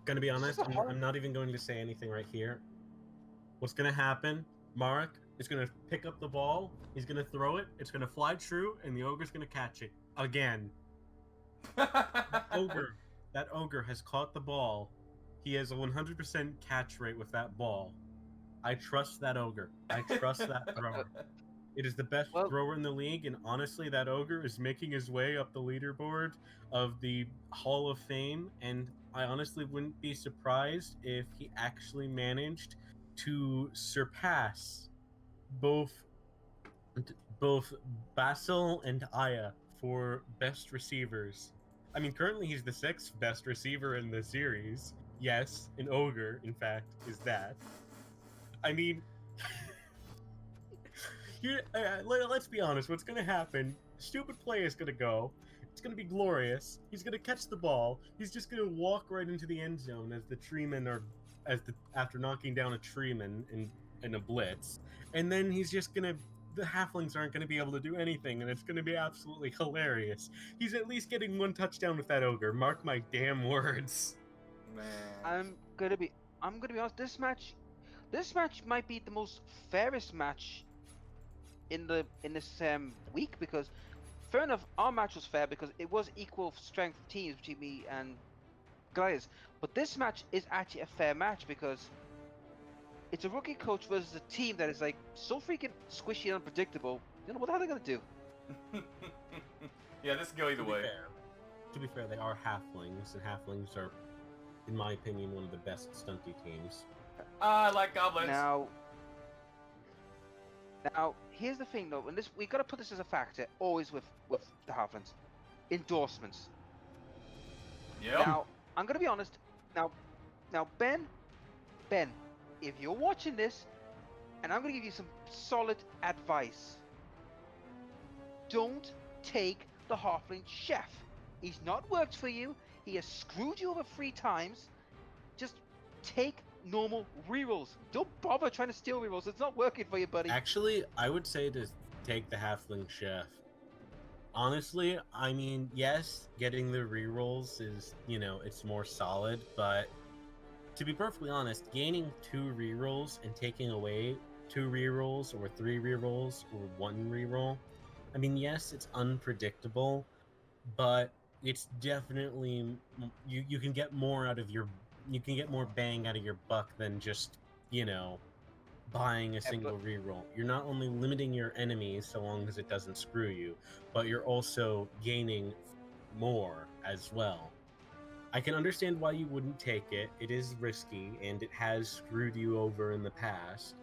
Gonna be honest, This is a hard- I'm not even going to say anything right here. What's gonna happen? Marek is gonna pick up the ball. He's gonna throw it. It's gonna fly true, and the ogre's gonna catch it again. Ogre. That ogre has caught the ball. He has a 100% catch rate with that ball. I trust that ogre. I trust that thrower. It is the best Well- thrower in the league, and honestly, that ogre is making his way up the leaderboard of the Hall of Fame, and I honestly wouldn't be surprised if he actually managed to surpass both Basil and Aya for best receivers. I mean, currently he's the 6th best receiver in the series. Yes, an ogre, in fact, is that. I mean, let's be honest. What's going to happen? Stupid play is going to go. It's going to be glorious. He's going to catch the ball. He's just going to walk right into the end zone as the treemen are, after knocking down a treeman in a blitz, and then he's just going to. The halflings aren't going to be able to do anything, and it's going to be absolutely hilarious. He's at least getting 1 touchdown with that ogre. Mark my damn words. Man. I'm gonna be honest. This match might be the most fairest match in this week, because fair enough, our match was fair because it was equal strength teams between me and Goliath. But this match is actually a fair match because it's a rookie coach versus a team that is like so freaking squishy and unpredictable. You know what the hell are they gonna do? Yeah, this can go either way. To be fair, they are halflings, and halflings are, in my opinion, one of the best stunty teams. I like goblins. Now, here's the thing though, and this we gotta put this as a factor always with the halflings. Endorsements. Yep. Now, I'm gonna be honest. Now, Ben, if you're watching this, and I'm gonna give you some solid advice. Don't take the halfling chef. He's not worked for you. He has screwed you over 3 times. Just take normal rerolls. Don't bother trying to steal rerolls. It's not working for you, buddy. Actually, I would say to take the halfling chef. Honestly, I mean, yes, getting the rerolls is, it's more solid, but to be perfectly honest, gaining 2 rerolls and taking away 2 rerolls or 3 rerolls or 1 reroll, I mean, yes, it's unpredictable, but it's definitely you can get more out of you can get more bang out of your buck than just buying a single reroll. You're not only limiting your enemies so long as it doesn't screw you, but you're also gaining more as well. I can understand why you wouldn't take it. It is risky and it has screwed you over in the past,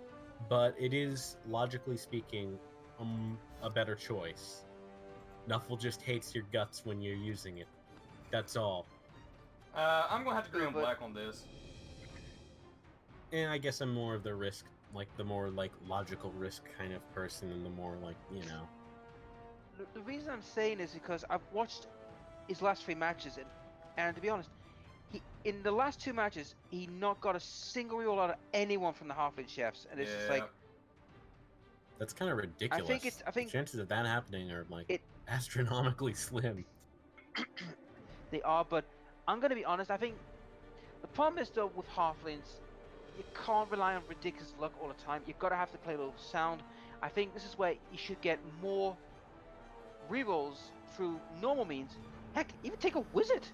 but it is, logically speaking, a better choice. Nuffle just hates your guts when you're using it. That's all. I'm gonna have to agree on black on this. And I guess I'm more of the risk, the more logical risk kind of person, and the more The reason I'm saying is because I've watched his last 3 matches, and to be honest, in the last 2 matches, he not got a single reroll out of anyone from the halfling chefs, and it's just like, That's kind of ridiculous. I think the chances of that happening are like it- astronomically slim. they are, but I'm gonna be honest. I think the problem is though with halflings, you can't rely on ridiculous luck all the time. You've got to have to play a little sound. I think this is where you should get more rerolls through normal means. Heck, even take a wizard.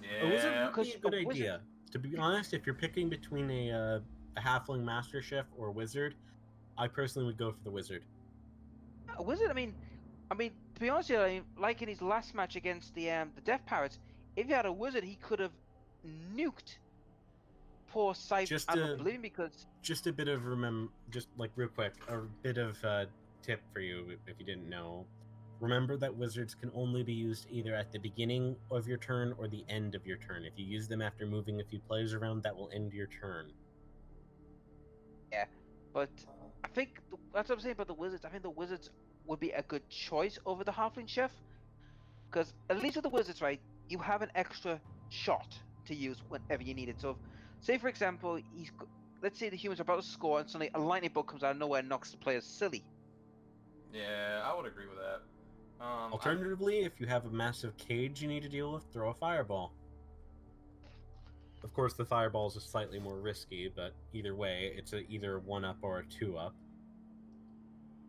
Yeah. A wizard would be Because a good a wizard- idea. To be honest, if you're picking between a halfling master chef or a wizard, I personally would go for the wizard. A wizard. I mean, to be honest, with you, I mean, like in his last match against the Death Pirates, if he had a wizard, he could have nuked poor Cypher Just out a- of Oblivion because Just a bit of just like real quick, a bit of tip for you if you didn't know. Remember that wizards can only be used either at the beginning of your turn or the end of your turn. If you use them after moving a few players around, that will end your turn. But I think that's what I'm saying about the wizards. I think the wizards would be a good choice over the halfling chef, because at least with the wizards, right, you have an extra shot to use whenever you need it. So, say for example, let's say the humans are about to score, and suddenly a lightning bolt comes out of nowhere and knocks the players silly. Yeah, I would agree with that. Alternatively, if you have a massive cage you need to deal with, throw a fireball. Of course, the fireballs are slightly more risky, but either way, it's either a 1-up or a 2-up.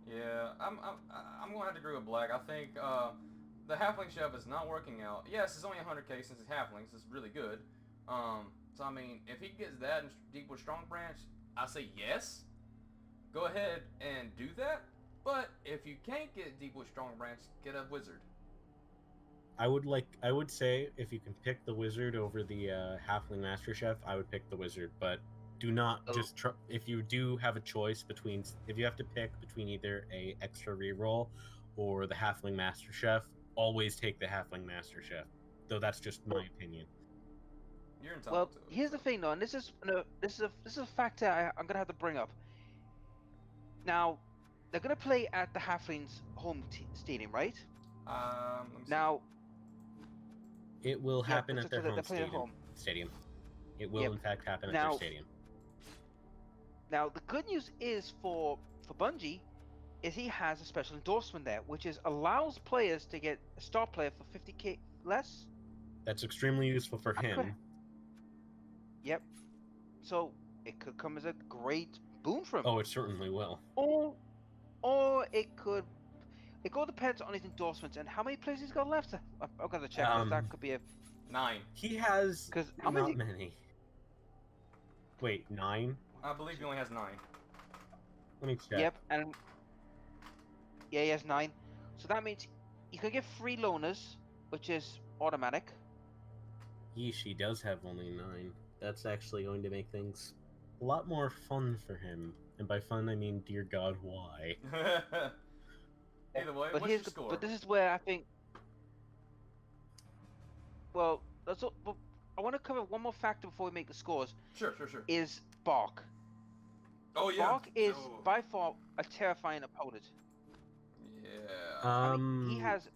Yeah, I'm gonna have to agree with Black. I think the halfling chef is not working out. Yes, it's only 100k since it's halflings. It's really good. So I mean, if he gets that in deep with strong branch, I say yes. Go ahead and do that. But if you can't get deep with strong branch, get a wizard. I would say if you can pick the wizard over the halfling master chef, I would pick the wizard. But do not just try. If you do have a choice between, if you have to pick between either a extra reroll or the halfling master chef, always take the halfling master chef. Though that's just my opinion. You're entitled Well, to it. here's the thing, though, and this is a factor I'm gonna have to bring up. Now, they're gonna play at the halflings' home stadium, right? Let me see. Now, It will Yeah, happen so- at their so they're home playing at stadium. home. Stadium. It will Yep. in fact happen at Now- their stadium. Now, the good news is for Bungie, is he has a special endorsement there, which is allows players to get a star player for 50k less. That's extremely useful for I him. Yep. So it could come as a great boon for him. Oh, it certainly will. Or it could. It all depends on his endorsements and how many players he's got left. I've got to check. 'Cause that could be a. 9. He has 'Cause how not many- many. Wait, 9? I believe he only has 9. Let me check. Yep, and yeah, he has 9. So that means you can get 3 loners, which is automatic. Yeesh, he does have only 9. That's actually going to make things a lot more fun for him. And by fun, I mean, dear God, why? Either way, But what's here's your score? but this is where I think. Well, that's all. But I want to cover one more factor before we make the scores. Sure. Is Bark. Oh yeah. Bark is Oh, by far a terrifying opponent. Yeah. I mean, he has.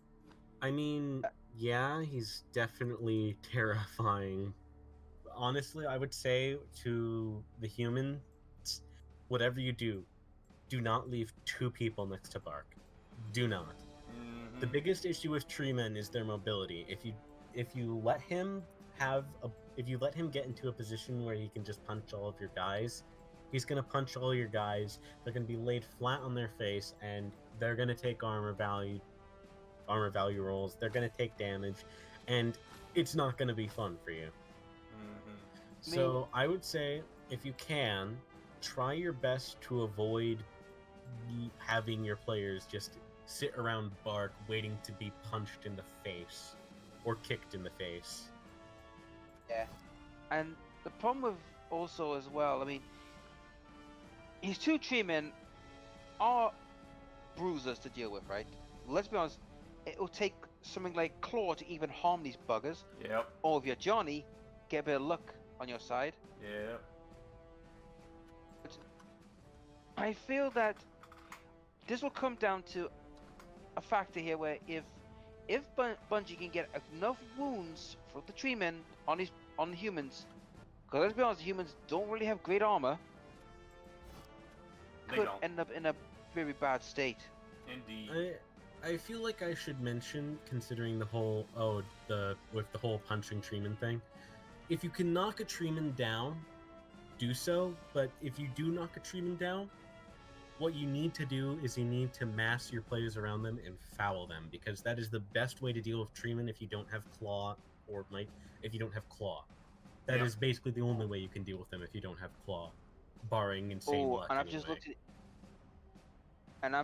I mean, yeah, he's definitely terrifying. Honestly, I would say to the humans, whatever you do not leave 2 people next to Bark. Do not. The Mhm. biggest issue with treemen is their mobility. If you let him get into a position where he can just punch all of your guys, he's gonna punch all your guys. They're gonna be laid flat on their face, and they're gonna take armor value rolls. They're gonna take damage, and it's not gonna be fun for you. Mhm. So I would say, if you can, try your best to avoid having your players just sit around Bark waiting to be punched in the face or kicked in the face. Yeah. And the problem with also as well, I mean, his 2 treemen are bruisers to deal with, right? Let's be honest, it will take something like Claw to even harm these buggers. Yep. Or if you're Johnny, get a bit of luck on your side. Yep. I feel that this will come down to a factor here where if Bungie can get enough wounds for the treemen on the humans, because let's be honest, the humans don't really have great armor, They could don't. end up in a very bad state. Indeed. I feel like I should mention, considering the whole with the whole punching Treeman thing, if you can knock a Treeman down, do so. But if you do knock a Treeman down, what you need to do is you need to mass your players around them and foul them, because that is the best way to deal with Treeman if you don't have Claw or Might. If you don't have Claw, that is Yep. basically the only way you can deal with them if you don't have Claw, barring insane Oh, luck. and I've anyway.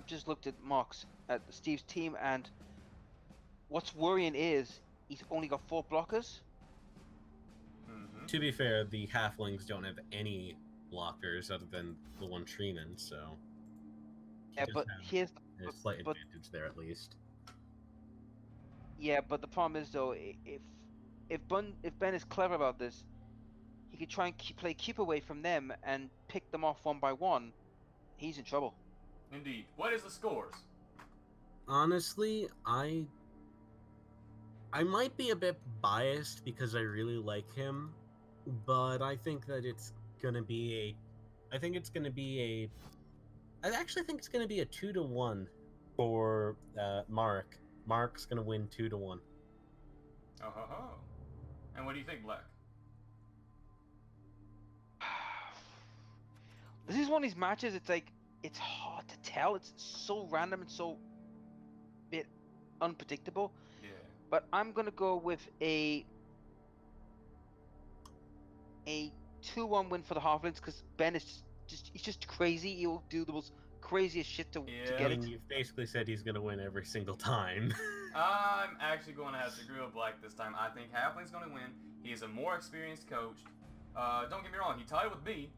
just looked at, Mox at Steve's team, and what's worrying is he's only got 4 blockers. Mhm. To be fair, the halflings don't have any blockers other than the one Treeman, so he Yeah, does but have here's a slight but- advantage there at least. yeah, but the problem is though, if Ben is clever about this, he could try and play keep away from them and pick them off one by one. He's in trouble. Indeed. What is the scores? Honestly, I might be a bit biased because I really like him, but I think that it's gonna be I actually think it's gonna be a 2-1 for Mark. Mark's gonna win 2-1. Oh ho ho. And what do you think, Black? This is one of these matches. It's like it's hard to tell. It's so random and so bit unpredictable. Yeah. But I'm gonna go with a 2-1 win for the Halflings because Ben is he's just crazy. He'll do the most craziest shit to Yeah. I get mean, it. you've basically said he's gonna win every single time. I'm actually going to have to agree with Black this time. I think Halfling's going to win. He is a more experienced coach. Don't get me wrong, he tied with me.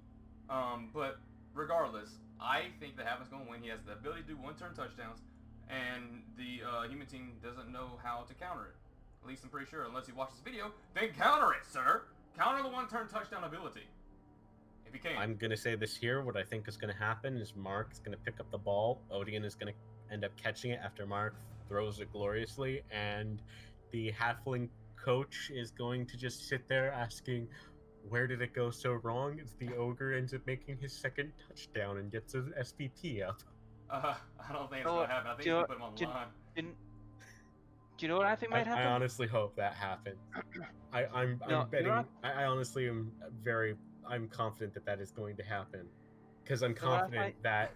But regardless, I think the Halfling's going to win. He has the ability to do one-turn touchdowns, and the human team doesn't know how to counter it. At least I'm pretty sure, unless he watches the video. Then counter it, sir! Counter the one-turn touchdown ability. If you can. I'm gonna say this here. What I think is gonna happen is Mark is gonna pick up the ball. Odian is gonna end up catching it after Mark throws it gloriously, and the halfling coach is going to just sit there asking, "Where did it go so wrong?" As the ogre ends up making his second touchdown and gets his SPP up. I don't think it's Oh, going to happen. I think do you he's know- going to put do him you- on line. Do you know what I think might I happen? honestly hope that happens. I'm No, betting. you're not- I honestly am I'm confident that is going to happen, because I'm You know what I confident find- that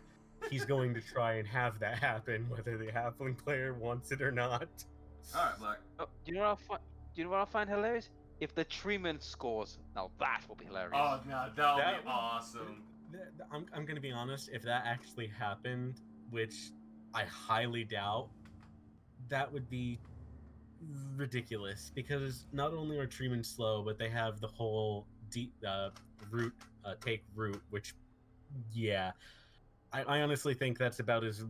he's going to try and have that happen, whether the halfling player wants it or not. Alright, Black. Oh, do you know what I find hilarious? If the Treeman scores, now that will be hilarious. Oh, no, that would That be would- awesome. I'm gonna be honest. If that actually happened, which I highly doubt, that would be ridiculous. Because not only are Treeman slow, but they have the whole deep root take root, which yeah, I honestly think that's about as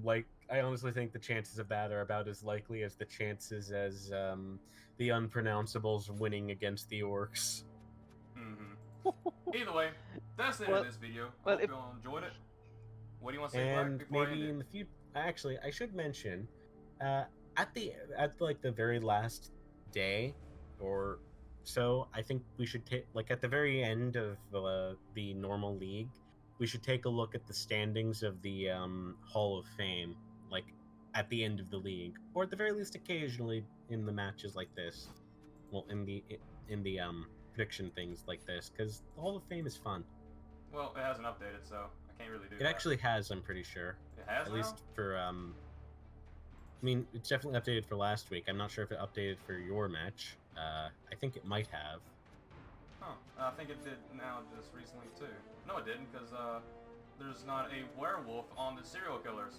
I honestly think the chances of that are about as likely as the chances as the unpronounceables winning against the orcs. Mm-hmm. Either way, that's the end Well- of this video. well, Hope if- you all enjoyed it. What do you want to say, Black, And before I maybe end in it? the future, actually, I should mention, at like the very last day or so, I think we should take at the very end of the normal league, we should take a look at the standings of the Hall of Fame, like at the end of the league, or at the very least, occasionally in the matches like this. Well, in the prediction things like this, because the Hall of Fame is fun. Well, it hasn't updated, so I can't really do It that. actually has, I'm pretty sure. It has At now? least for I mean, it's definitely updated for last week. I'm not sure if it updated for your match. I think it might have. Huh. I think it did now just recently, too. No, it didn't, because there's not a werewolf on the serial killers.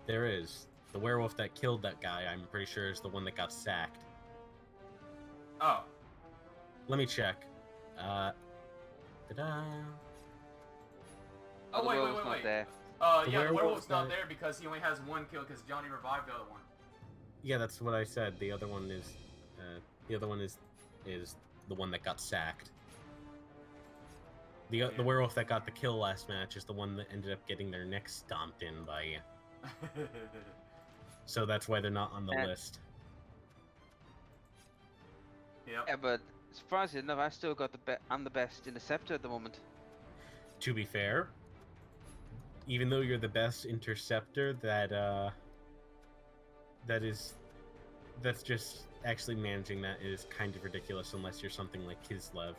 There is. The werewolf that killed that guy, I'm pretty sure, is the one that got sacked. Oh. Let me check. Ta-da. Oh, the wait, werewolf's not there. The The werewolf's werewolf's not not- there because he only has one kill because Johnny revived the other one. Yeah, that's what I said. The other one is the one that got sacked. The Yeah. werewolf that got the kill last match is the one that ended up getting their neck stomped in by you. So that's why they're not on the And- list. Yep. Yeah, but surprisingly enough, I still got I'm the best interceptor at the moment. To be fair, even though you're the best interceptor, that's just actually managing that is kind of ridiculous unless you're something like Kislev.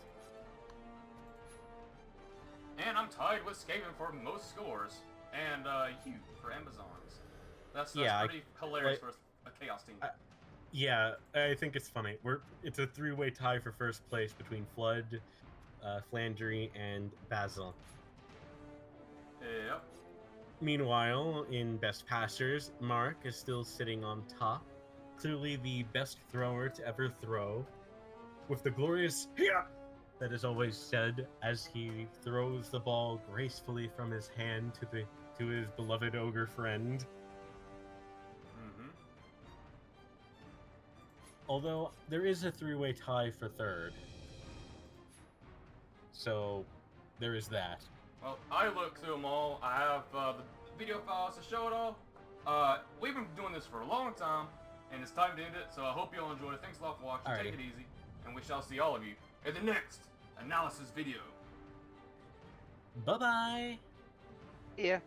And I'm tied with Skaven for most scores, and you for Amazons. That's Yeah, pretty hilarious like- for a Chaos team. Yeah, I think it's funny. It's a three-way tie for first place between Flood, Flandry, and Basil. Yep. Meanwhile, in best passers, Mark is still sitting on top, clearly the best thrower to ever throw, with the glorious "Hia" that is always said as he throws the ball gracefully from his hand to his beloved ogre friend. Mm-hmm. Although there is a three-way tie for third, so there is that. Well, I looked through them all. I have the video files to show it all. We've been doing this for a long time, and it's time to end it, so I hope you all enjoyed it. Thanks a lot for watching. Take Alrighty. it easy, and we shall see all of you in the next analysis video. Bye-bye! Yeah.